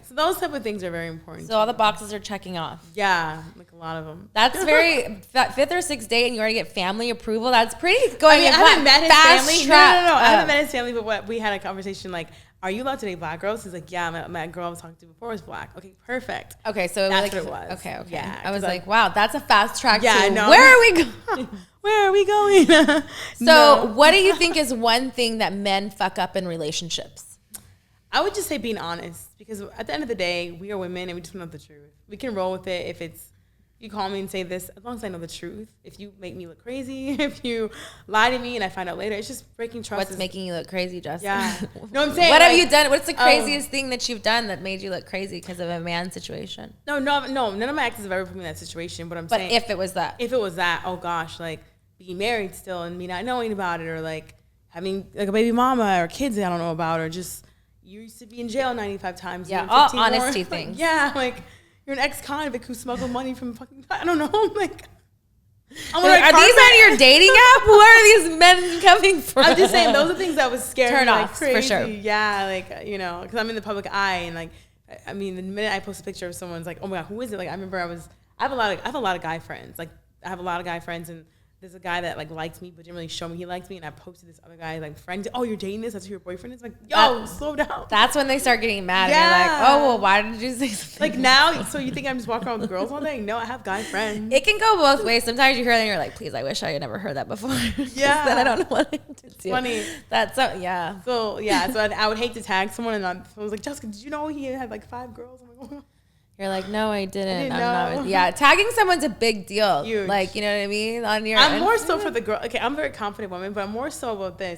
so those type of things are very important. So all the boxes are checking off. Yeah, like a lot of them. That's very that 5th or 6th date, and you already get family approval. That's pretty going. I haven't met his family. No. I haven't met his family, but we had a conversation like, are you allowed to date black girls? He's like, yeah, my girl I was talking to before was black. Okay, perfect. Okay, so that's what it was. Okay. Yeah, I was like, wow, that's a fast track. Yeah, no. Where are we going? Where are we going? So what do you think is one thing that men fuck up in relationships? I would just say being honest, because at the end of the day, we are women and we just want to know the truth. We can roll with it if it's You call me and say this, as long as I know the truth. If you make me look crazy, if you lie to me and I find out later, it's just breaking trust. What's making you look crazy, Justin? Yeah. No, I'm saying. What have you done? What's the craziest thing that you've done that made you look crazy because of a man's situation? No. None of my exes have ever put me in that situation. But I'm saying. But if it was that. Oh gosh, like being married still and me not knowing about it, or like having like a baby mama or kids that I don't know about, or just you used to be in jail 95 times. Yeah, all honesty things. Like, yeah, like. You're an ex-convict who smuggled money from fucking, I don't know, like. Are these on your dating app? Who are these men coming from? I'm just saying, those are things that was scary. Turn like, off, crazy. for sure. Yeah, like, you know, because I'm in the public eye, and like, I mean, the minute I post a picture of someone's like, oh my God, who is it? Like, I remember I have a lot of guy friends. Like, I have a lot of guy friends, and there's a guy that like liked me but didn't really show me he liked me, and I posted this other guy like friend. Oh, you're dating this? That's who your boyfriend is? Like, yo, slow down. That's when they start getting mad. Yeah. And you're like, oh well, why did you say something? Like now, so you think I'm just walking around with girls all day? No, I have guy friends. It can go both ways. Sometimes you hear that and you're like, please, I wish I had never heard that before. Yeah, then I don't know what to do. Funny. That's so yeah. So yeah, so I would hate to tag someone, and I was like, Jessica, did you know he had like 5 girls? I'm like, oh. You're like, no, I didn't. I'm not. Yeah, tagging someone's a big deal. Huge. Like, you know what I mean? I'm more so for the girl. Okay, I'm a very confident woman, but I'm more so about this.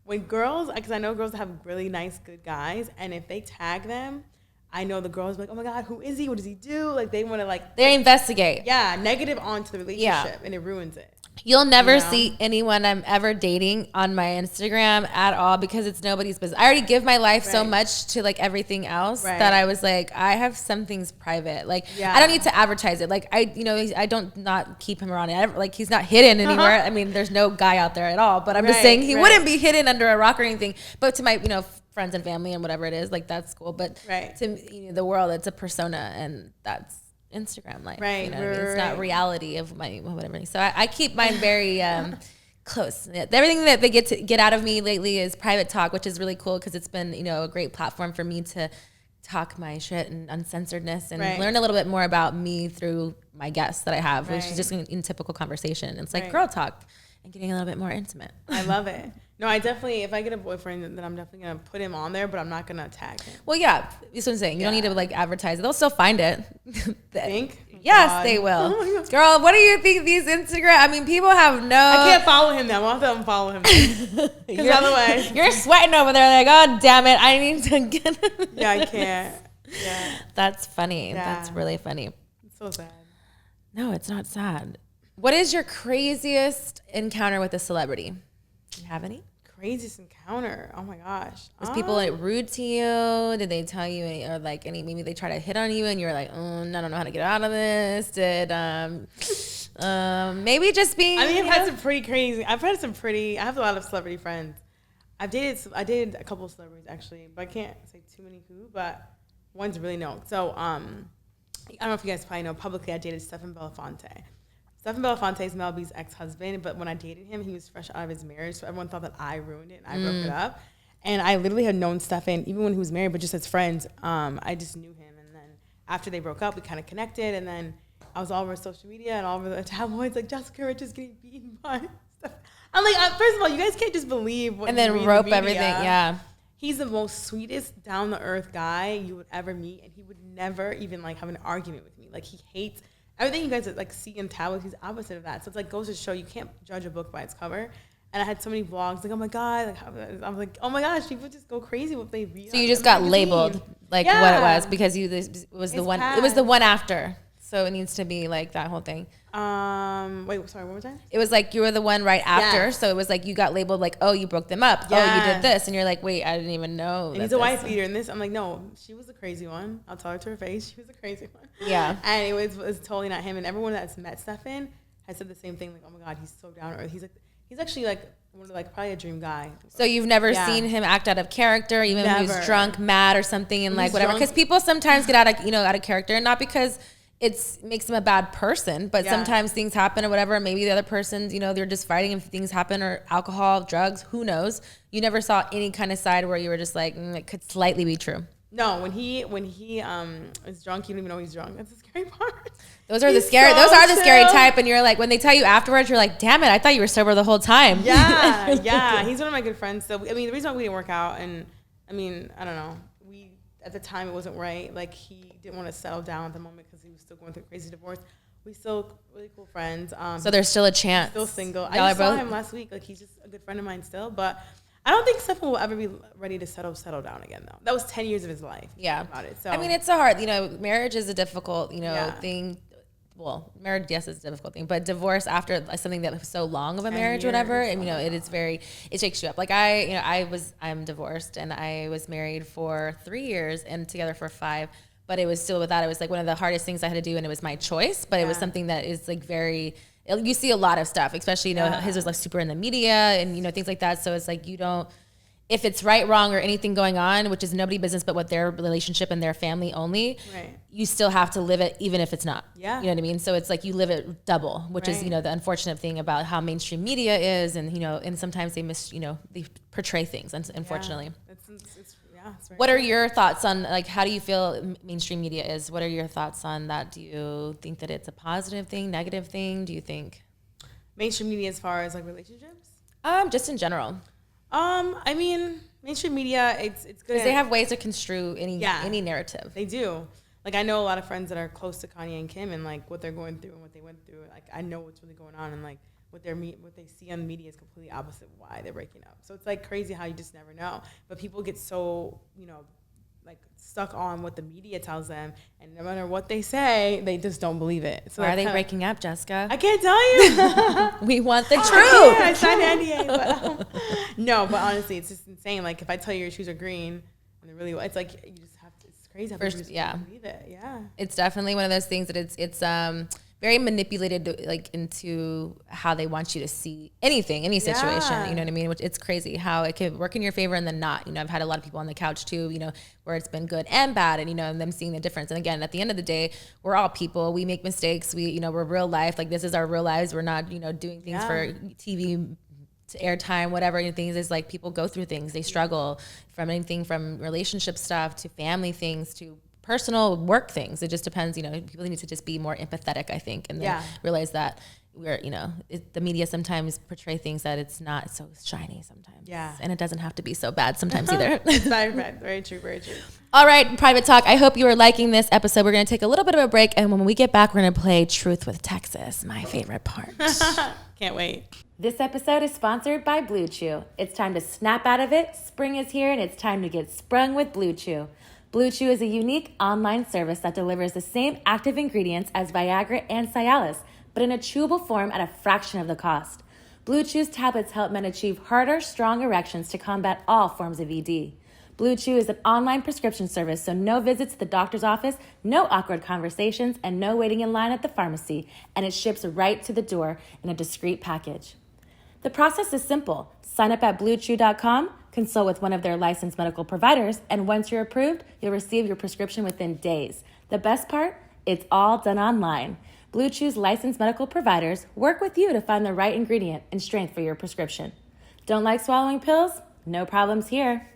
When girls, because I know girls that have really nice, good guys, and if they tag them, I know the girls like, oh my God, who is he? What does he do? Like they want to like. They investigate. Yeah, negative onto the relationship, and it ruins it. You'll never see anyone I'm ever dating on my Instagram at all because it's nobody's business. I already give my life so much to like everything else that I was like, I have some things private. Like I don't need to advertise it. Like I don't not keep him around. Like he's not hidden anywhere. I mean, there's no guy out there at all. But I'm just saying he wouldn't be hidden under a rock or anything. But to my friends and family and whatever it is, like that's cool. But to the world, it's a persona, and that's Instagram life, right? It's not reality of my whatever. So I keep mine very close. Everything that they get out of me lately is private talk, which is really cool because it's been a great platform for me to talk my shit and uncensoredness and learn a little bit more about me through my guests that I have, which is just in typical conversation. It's like girl talk and getting a little bit more intimate. I love it. No, I definitely, if I get a boyfriend, then I'm definitely going to put him on there, but I'm not going to tag him. Well, yeah, that's what I'm saying. You don't need to like advertise it. They'll still find it. Think? Yes, God. They will. Oh girl, what do you think these Instagram, I mean, people have no. I can't follow him now. I'll have to unfollow him. Because otherwise. You're sweating over there like, oh, damn it. I need to get it. Yeah, I can't. Yeah. That's funny. Yeah. That's really funny. It's so sad. No, it's not sad. What is your craziest encounter with a celebrity? Do you have any? Craziest encounter? Oh my gosh. Was people like rude to you? Did they tell you or like maybe they try to hit on you and you're like, I don't know how to get out of this? Did maybe just being I mean, I've had some pretty crazy. I have a lot of celebrity friends. I dated a couple of celebrities actually, but I can't say too many who, but one's really known. So I don't know if you guys probably know publicly I dated Stephen Belafonte. Stephen Belafonte is Mel B's ex-husband, but when I dated him, he was fresh out of his marriage, so everyone thought that I ruined it and I broke it up. And I literally had known Stephen, even when he was married, but just as friends. I just knew him, and then after they broke up, we kind of connected, and then I was all over social media and all over the tabloids, like Jessica Rich is getting beaten by stuff. I'm like, first of all, you guys can't just believe what and then rope everything, yeah. He's the most sweetest, down-the-earth guy you would ever meet, and he would never even like have an argument with me. Like he hates. Everything you guys like see in tabloids, he's opposite of that. So it's like goes to show you can't judge a book by its cover. And I had so many vlogs like, oh my God, like I'm like, oh my gosh, people just go crazy what they read. So you just got labeled like what it was because it was the one after. So it needs to be like that whole thing. Wait, sorry, one more time? It was like you were the one right after. Yes. So it was like you got labeled like, oh, you broke them up. Yeah. Oh, you did this. And you're like, wait, I didn't even know. And he's a wife beater. And this, I'm like, no, she was the crazy one. I'll tell her to her face. She was the crazy one. Yeah. And it was totally not him. And everyone that's met Stephen has said the same thing. Like, oh my God, he's so down to earth. He's actually like probably a dream guy. So you've never seen him act out of character, even when he was drunk, mad or something and like whatever. Because people sometimes get out of character, and not because it makes them a bad person, but sometimes things happen or whatever. Maybe the other person's, they're just fighting and things happen, or alcohol, drugs, who knows? You never saw any kind of side where you were just like, it could slightly be true. No, when he is drunk, you don't even know he's drunk. That's the scary part. Those are the scary type, and you're like, when they tell you afterwards, you're like, damn it, I thought you were sober the whole time. Yeah, yeah. He's one of my good friends. So I mean, the reason why we didn't work out, and I mean, I don't know. at the time it wasn't right. Like he didn't want to settle down at the moment because he was still going through a crazy divorce. We still really cool friends. So there's still a chance. Still single. Y'all I just saw him last week. Like he's just a good friend of mine still. But I don't think Stefan will ever be ready to settle down again though. That was 10 years of his life. Yeah. About it. So I mean, it's a hard, marriage is a difficult, thing. Well, marriage, yes, is a difficult thing, but divorce after something that was so long of a marriage, whatever, and it is it shakes you up. Like I'm divorced and I was married for 3 years and together for 5, but it was still with that. It was like one of the hardest things I had to do, and it was my choice, but it was something that is like you see a lot of stuff, especially, his was like super in the media and, things like that. So it's like, if it's right, wrong, or anything going on, which is nobody business but what their relationship and their family only, you still have to live it even if it's not. Yeah. You know what I mean? So it's like you live it double, which is, the unfortunate thing about how mainstream media is, and, and sometimes they they portray things, unfortunately. What are your thoughts on, like, how do you feel mainstream media is? What are your thoughts on that? Do you think that it's a positive thing, negative thing? Do you think? Mainstream media as far as like relationships? Just in general. I mean, mainstream media, it's good. Because they have ways to construe any narrative. They do. Like, I know a lot of friends that are close to Kanye and Kim, and like what they're going through and what they went through. Like, I know what's really going on, and like what they see on the media is completely opposite of why they're breaking up. So it's like crazy how you just never know. But people get so like stuck on what the media tells them, and no matter what they say, they just don't believe it. So why are they breaking up, Jessica? I can't tell you. We want the truth. I signed an NDA, but no. But honestly, it's just insane. Like if I tell you your shoes are green, and they're really, it's like you just have to. It's crazy how people just believe it. Yeah, it's definitely one of those things that it's very manipulated, like, into how they want you to see any situation, you know what I mean? Which it's crazy how it can work in your favor and then not. I've had a lot of people on the couch too, where it's been good and bad, and, and them seeing the difference. And again, at the end of the day, we're all people. We make mistakes. We're real life. Like, this is our real lives. We're not, doing things for TV, to airtime, whatever. Things is like, people go through things. They struggle from anything from relationship stuff to family things to personal work things. It just depends. People need to just be more empathetic, I think, and then realize that we're, the media sometimes portray things that it's not so shiny sometimes. Yeah. And it doesn't have to be so bad sometimes either. It's not bad. Very true, very true. All right, Private Talk. I hope you are liking this episode. We're going to take a little bit of a break, and when we get back, we're going to play Truth with Texas, my favorite part. Can't wait. This episode is sponsored by Blue Chew. It's time to snap out of it. Spring is here, and it's time to get sprung with Blue Chew. Blue Chew is a unique online service that delivers the same active ingredients as Viagra and Cialis, but in a chewable form at a fraction of the cost. Blue Chew's tablets help men achieve harder, strong erections to combat all forms of ED. Blue Chew is an online prescription service, so no visits to the doctor's office, no awkward conversations, and no waiting in line at the pharmacy, and it ships right to the door in a discreet package. The process is simple. Sign up at BlueChew.com, consult with one of their licensed medical providers, and once you're approved, you'll receive your prescription within days. The best part? It's all done online. Blue Chew's licensed medical providers work with you to find the right ingredient and strength for your prescription. Don't like swallowing pills? No problems here.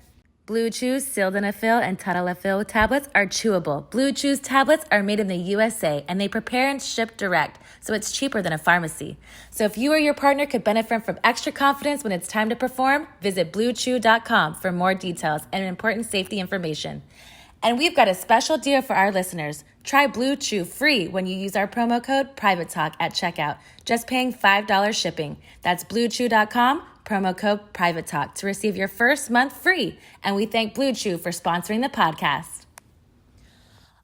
Blue Chew's sildenafil and tadalafil tablets are chewable. Blue Chew's tablets are made in the USA, and they prepare and ship direct, so it's cheaper than a pharmacy. So if you or your partner could benefit from extra confidence when it's time to perform, visit BlueChew.com for more details and important safety information. And we've got a special deal for our listeners. Try Blue Chew free when you use our promo code PrivateTalk at checkout, just paying $5 shipping. That's BlueChew.com, promo code PrivateTalk to receive your first month free. And we thank Blue Chew for sponsoring the podcast.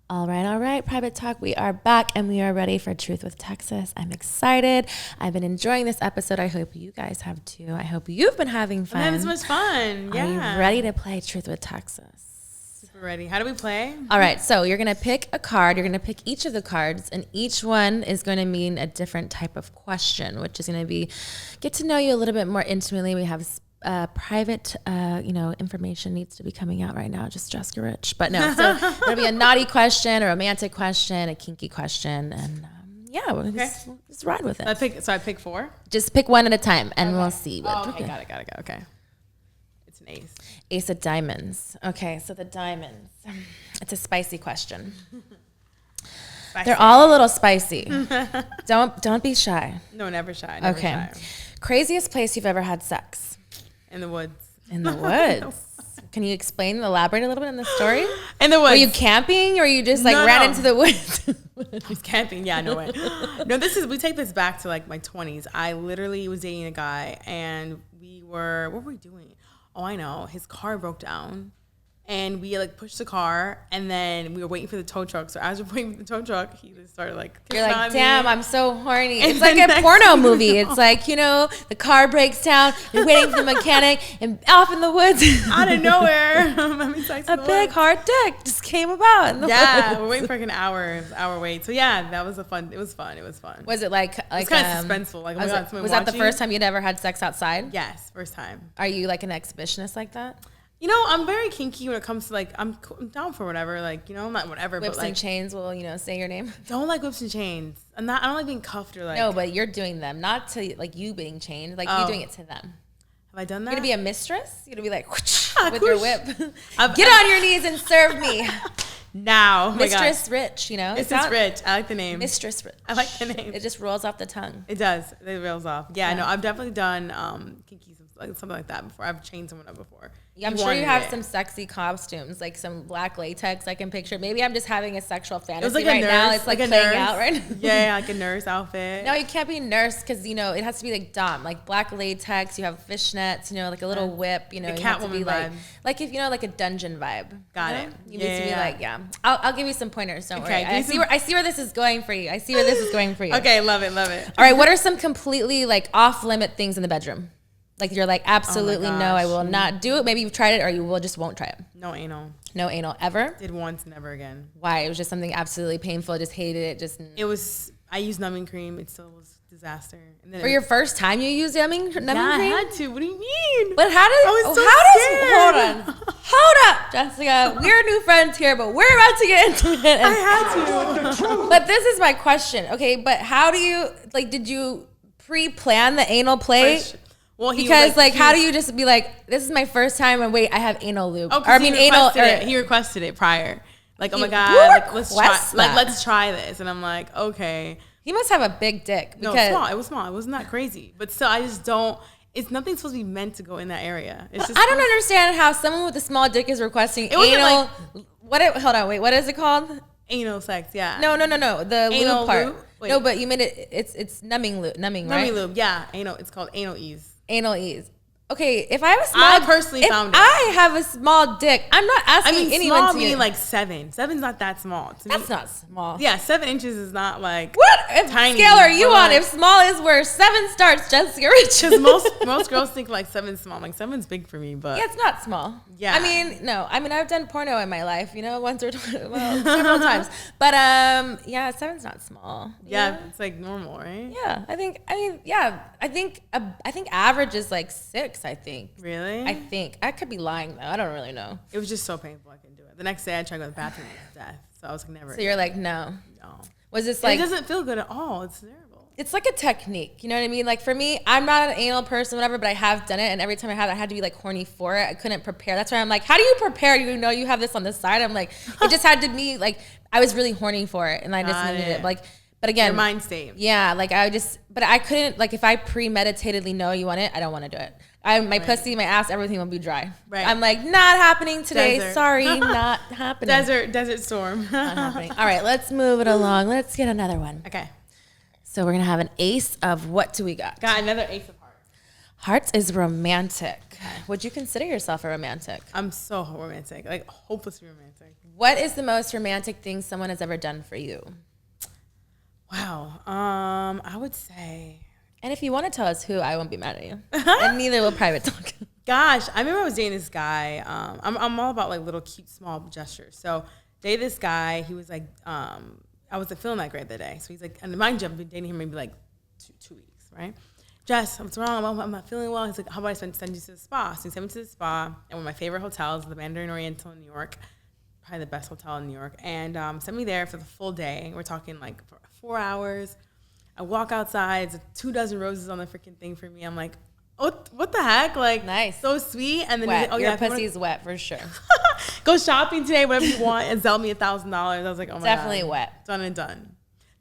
All right, Private Talk. We are back and we are ready for Truth with Texas. I'm excited. I've been enjoying this episode. I hope you guys have too. I hope you've been having fun. I'm having so much fun. Yeah. Are you ready to play Truth with Texas? Super ready. How do we play? All right, so you're going to pick a card. You're going to pick each of the cards, and each one is going to mean a different type of question, which is going to be get to know you a little bit more intimately. We have private, information needs to be coming out right now. Just Jessica Rich. But no, so it'll be a naughty question, a romantic question, a kinky question, and we'll just ride with it. So I pick 4? Just pick one at a time, and we'll see. Okay, got it. Okay. It's an ace. Ace of diamonds. Okay, so the diamonds. It's a spicy question. Spicy. They're all a little spicy. Don't be shy. No, never shy. Never shy. Craziest place you've ever had sex? In the woods. In the woods. Can you elaborate a little bit on the story? In the woods. Were you camping, or you just like ran into the woods? I was camping. Yeah, no way. No, we take this back to like my 20s. I literally was dating a guy, and what were we doing? Oh, I know. His car broke down. And we like pushed the car, and then we were waiting for the tow truck. So as we're waiting for the tow truck, he just started like. You're like, damn, I'm so horny. It's like a porno movie. It's like, you know, the car breaks down, you're waiting for the mechanic, and off in the woods, out of nowhere, a big hard dick just came about. In the woods. We're waiting for like an hour wait. So yeah, that was fun. It was fun. Was it like it was kind of suspenseful? Like, was that the first time you'd ever had sex outside? Yes, first time. Are you like an exhibitionist like that? You know, I'm very kinky when it comes to like, I'm down for whatever. Like, you know, not whatever. Whips but like, and chains will, you know, say your name. Don't like whips and chains. I don't like being cuffed or like. No, but you're doing them, not to like you being chained. Like you doing it to them. Have I done that? You're gonna be a mistress. You're gonna be like with your whip. Get on your knees and serve me. Now, Mistress Rich, you know. Mistress Rich. I like the name. Mistress Rich. I like the name. It just rolls off the tongue. It does. It rolls off. Yeah, no, I've definitely done kinky something like that before. I've chained someone up before. Yeah, I'm sure you have some sexy costumes, like some black latex I can picture. Maybe I'm just having a sexual fantasy it was like right now. It's like playing out right now. Yeah, like a nurse outfit. No, you can't be a nurse because, you know, it has to be like dom, like black latex. You have fishnets, you know, like a little whip. You know, the you have to Catwoman be vibe. Like if you know, like a dungeon vibe. Got it. You need to be like, I'll give you some pointers. Don't worry. I see where this is going for you. Okay, love it. All right, what are some completely like off limit things in the bedroom? Like you're like, absolutely no, I will not do it. Maybe you've tried it or you just won't try it. No anal. No anal ever? Did once, never again. Why? It was just something absolutely painful. Just hated it. I used numbing cream. It still was a disaster. And then for your first time you used numbing cream? I had to. What do you mean? But hold up, Jessica. We're new friends here, but we're about to get into it. I had to. But this is my question. Okay, but how do you, like, did you pre-plan the anal play? Well, how do you just be like, this is my first time, and wait, I have anal lube. Oh, he requested it prior. Like, oh my God, let's try this. And I'm like, okay. He must have a big dick. No, it was small. It wasn't that crazy. But still, I just don't. It's nothing supposed to be meant to go in that area. It's just. I don't understand how someone with a small dick is requesting anal. Hold on, wait. What is it called? Anal sex. Yeah. No. The anal lube part. Lube? No, but you made it. It's numbing lube. Numbing, right? Numbing lube. Yeah. Anal. It's called anal ease. Anal ease. Okay, if I have a small, I personally found it. I have a small dick. I'm not asking anyone small to. Meaning like 7. 7's not that small. That's not small. Yeah, 7 inches is not like what tiny. Scale are you on? If small is where 7 starts, Jessica Rich. Because most girls think like 7's small. Like 7's big for me, but yeah, it's not small. Yeah, I mean I've done porno in my life, you know, once or twice, several times. But 7's not small. Yeah, know? It's like normal, right? Yeah, I think average is like 6. I think. Really? I think. I could be lying though. I don't really know. It was just so painful I couldn't do it. The next day I tried to go to the bathroom and it was death. So I was like, never. So you're like, no. No. Was this like? It doesn't feel good at all. It's terrible. It's like a technique. You know what I mean? Like for me, I'm not an anal person, whatever, but I have done it. And every time I had to be like horny for it. I couldn't prepare. That's why I'm like, how do you prepare? You know, you have this on the side. I'm like, it just had to be like, I was really horny for it. And I just needed it. Like, but again, your mind state. Yeah. Like but I couldn't, like if I premeditatedly know you want it, I don't want to do it. My pussy, my ass, everything will be dry. Right. I'm like, not happening today. Desert. Sorry, not happening. Desert storm. Not happening. All right, let's move it along. Let's get another one. Okay. So we're going to have an ace of what do we got? Got another ace of hearts. Hearts is romantic. Would you consider yourself a romantic? I'm so romantic. Like, hopelessly romantic. What is the most romantic thing someone has ever done for you? Wow. I would say... And if you want to tell us who, I won't be mad at you. And neither will private talk. Gosh, I remember I was dating this guy. I'm all about like little cute small gestures. So dated this guy. He was like, I wasn't feeling that great that day. So he's like, and mind you, I've been dating him maybe like two weeks, right? Jess, what's wrong? I'm not feeling well. He's like, how about I send you to the spa? So he sent me to the spa. And one of my favorite hotels, the Mandarin Oriental in New York. Probably the best hotel in New York. And sent me there for the full day. We're talking like for 4 hours. I walk outside, it's 24 roses on the freaking thing for me. I'm like, oh, what the heck? Like, nice. So sweet. And then wet. He's like, oh, your yeah, pussy's wet for sure. Go shopping today, whatever you want, and sell me $1,000. I was like, oh my Definitely God. Wet. Done and done.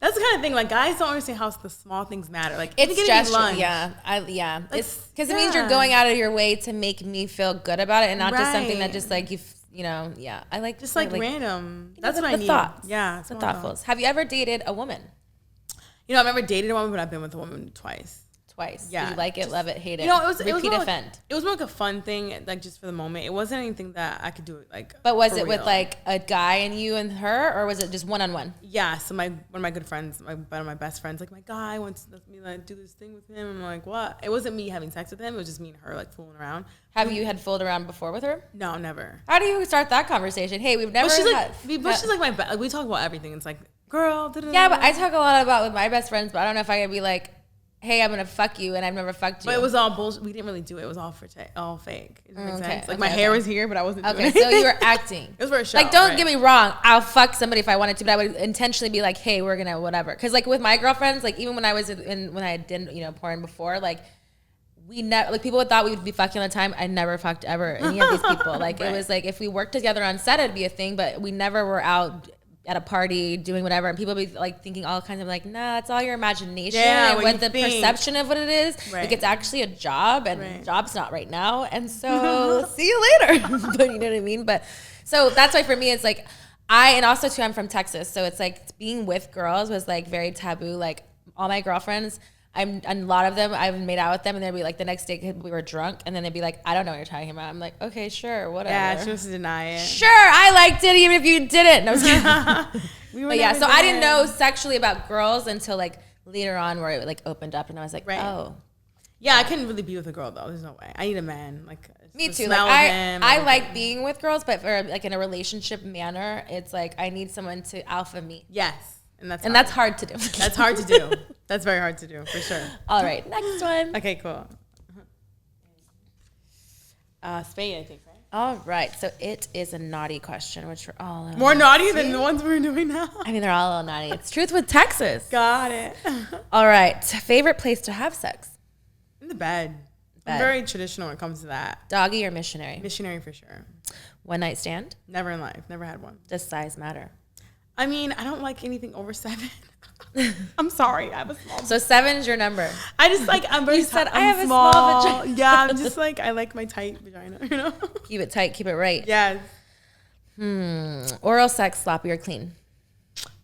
That's the kind of thing, like, guys don't understand how the small things matter. Like, It's giving me gesture, lunch. yeah. It's because it means you're going out of your way to make me feel good about it, and not just something that just like you know. Yeah, I like just like random. You know, that's what I need. Thoughts. Yeah, the thoughtfuls. Have you ever dated a woman? You know, I've never dated a woman, but I've been with a woman twice. Yeah. Did you like it, love it, hate it? You know, it was offend. It was more like a fun thing, like just for the moment. It wasn't anything that I could do it like. But was it with like a guy and you and her, or was it just one-on-one? Yeah. So one of my good friends, one of my best friends, like my guy wants me to like do this thing with him. I'm like, what? It wasn't me having sex with him. It was just me and her like fooling around. Have you had fooled around before with her? No, never. How do you start that conversation? Hey, we've never. She's like my. Like, we talk about everything. It's like, girl. Yeah, but I talk a lot about with my best friends, but I don't know if I could be like, hey, I'm gonna fuck you, and I've never fucked you. But it was all bullshit. We didn't really do it. It was all all fake. It makes sense. Like my hair was here, but I wasn't. Okay, doing so you were acting. It was for a show. Like, don't get me wrong. I'll fuck somebody if I wanted to, but I would intentionally be like, hey, we're gonna whatever. Because like with my girlfriends, like even when I was when I did porn before, like we never like people thought we would be fucking all the time. I never fucked ever any of these people. Like it was like if we worked together on set, it'd be a thing, but we never were out at a party doing whatever, and people be like thinking all kinds of like, nah, it's all your imagination and what the perception of what it is. Like it's actually a job, and job's not right now, and so see you later. But you know what I mean? But so that's why for me it's like and also too I'm from Texas, so it's like being with girls was like very taboo. Like all my girlfriends, and a lot of them, I've made out with them, and they'd be like, the next day we were drunk, and then they'd be like, I don't know what you're talking about. I'm like, okay, sure, whatever. Yeah, she was to deny it. Sure, I liked it even if you didn't. No, I was kidding. But yeah, so I didn't know sexually about girls until like later on, where it like opened up, and I was like, oh. Yeah, I couldn't really be with a girl though. There's no way. I need a man. Like me too. Like I like being with girls, but for like in a relationship manner, it's like I need someone to alpha me. Yes. And that's hard to do. That's hard to do. That's very hard to do, for sure. All right, next one. Okay, cool. Spade, I think, right? All right, so it is a naughty question, which we're all more naughty than the ones we're doing now. I mean, they're all a little naughty. It's Truth with Texas. Got it. All right, favorite place to have sex? In the bed. I'm very traditional when it comes to that. Doggy or missionary? Missionary for sure. One night stand? Never in life. Never had one. Does size matter? I mean, I don't like anything over 7. I'm sorry, I have a small. So 7 is your number. I just like I'm very. You said I have a small vagina. Yeah, I'm just like I like my tight vagina. You know. Keep it tight. Keep it right. Yes. Oral sex, sloppy or clean?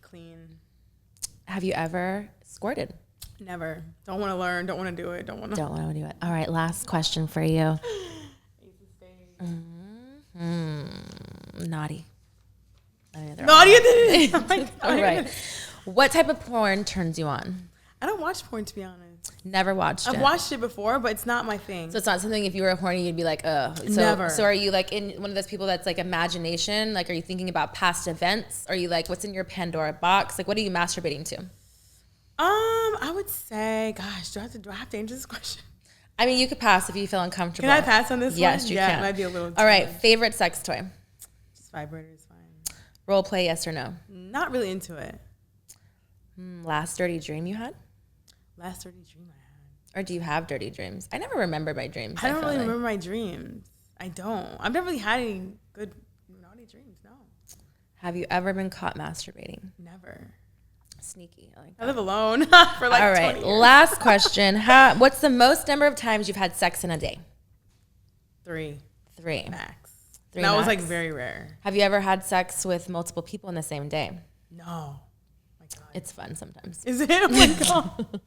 Clean. Have you ever squirted? Never. Don't want to learn. Don't want to do it. Don't want to do it. All right, last question for you. Naughty. Naughtier than it is. All right. What type of porn turns you on? I don't watch porn, to be honest. Never watched it. I've watched it before, but it's not my thing. So it's not something if you were horny, you'd be like, oh. Never. So are you like in one of those people that's like imagination? Like, are you thinking about past events? Are you like, what's in your Pandora box? Like, what are you masturbating to? I would say, gosh, do I have to answer this question? I mean, you could pass if you feel uncomfortable. Can I pass on this one? Yes, you can. Yeah, it might be a little. All right, favorite sex toy? Just vibrator is fine. Role play, yes or no? Not really into it. Last dirty dream you had? Last dirty dream I had. Or do you have dirty dreams? I never remember my dreams. I don't really remember my dreams. I don't. I've never really had any good naughty dreams, no. Have you ever been caught masturbating? Never. Sneaky. I live alone for like 20 years. Last question. What's the most number of times you've had sex in a day? 3. That Max. That was like very rare. Have you ever had sex with multiple people in the same day? No. My God. It's fun sometimes. Is it? Oh my God.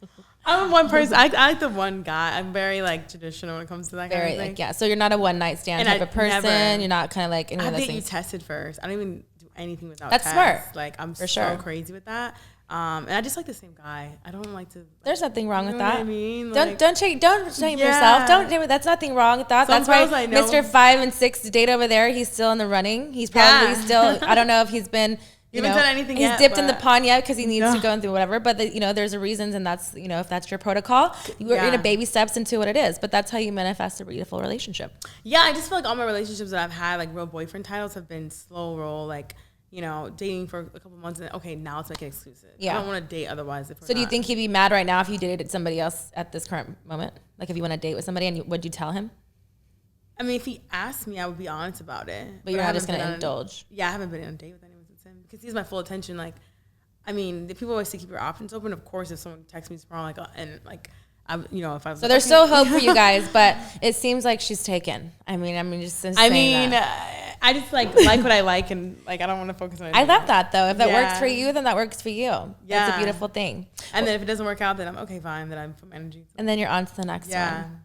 I'm one person. I like the one guy. I'm very like traditional when it comes to that kind of thing. Like, yeah. So you're not a one night stand type of person. Never, you're not kind of like any of those things. I think you tested first. I don't even do anything without That's test. Smart. Like I'm so crazy with that. And I just like the same guy. I don't like to. There's nothing wrong with that. What I mean? Don't shame yourself. That's nothing wrong with that. That's why Mr. 5 and 6 date over there. He's still in the running. He's probably still. I don't know if he's been. You haven't done anything yet. He's dipped in the pond yet because he needs to go through whatever. But there's a reasons, and that's if that's your protocol, you're gonna baby steps into what it is. But that's how you manifest a beautiful relationship. Yeah, I just feel like all my relationships that I've had, like real boyfriend titles, have been slow roll, like. Dating for a couple months and okay, now let's make it exclusive. Yeah. I don't want to date otherwise. So do you think he'd be mad right now if you dated somebody else at this current moment? Like if you want to date with somebody, and would you tell him? I mean, if he asked me, I would be honest about it. But you're not just going to indulge. Yeah, I haven't been on a date with anyone since him because he's my full attention. Like, I mean, the people always say keep your options open. Of course, if someone texts me tomorrow, like, if I was. So there's still hope for you guys, but it seems like she's taken. I mean, just saying that. I just like what I like, and like I don't want to focus on. I love that though. If that works for you, then that works for you. Yeah. That's a beautiful thing. And then if it doesn't work out, then I'm okay, fine. Then I'm from energy. And then you're on to the next one.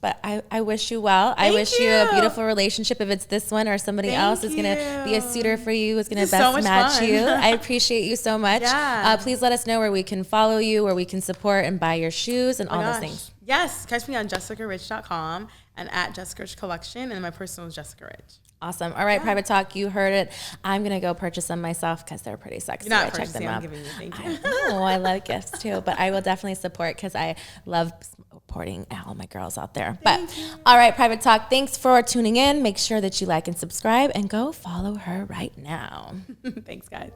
But I wish you well. I wish you a beautiful relationship. If it's this one or somebody else is going to be a suitor for you, is going to best match you. I appreciate you so much. Yeah. Please let us know where we can follow you, where we can support and buy your shoes and all those things. Yes. Catch me on jessicarich.com and at Jessica Rich Collection. And my personal is Jessica Rich. Awesome. All right, Private Talk, you heard it. I'm going to go purchase them myself because they're pretty sexy. You're not I checked them out. I'm giving you. Thank you. I love gifts too, but I will definitely support because I love supporting all my girls out there. All right, Private Talk, thanks for tuning in. Make sure that you like and subscribe and go follow her right now. Thanks, guys.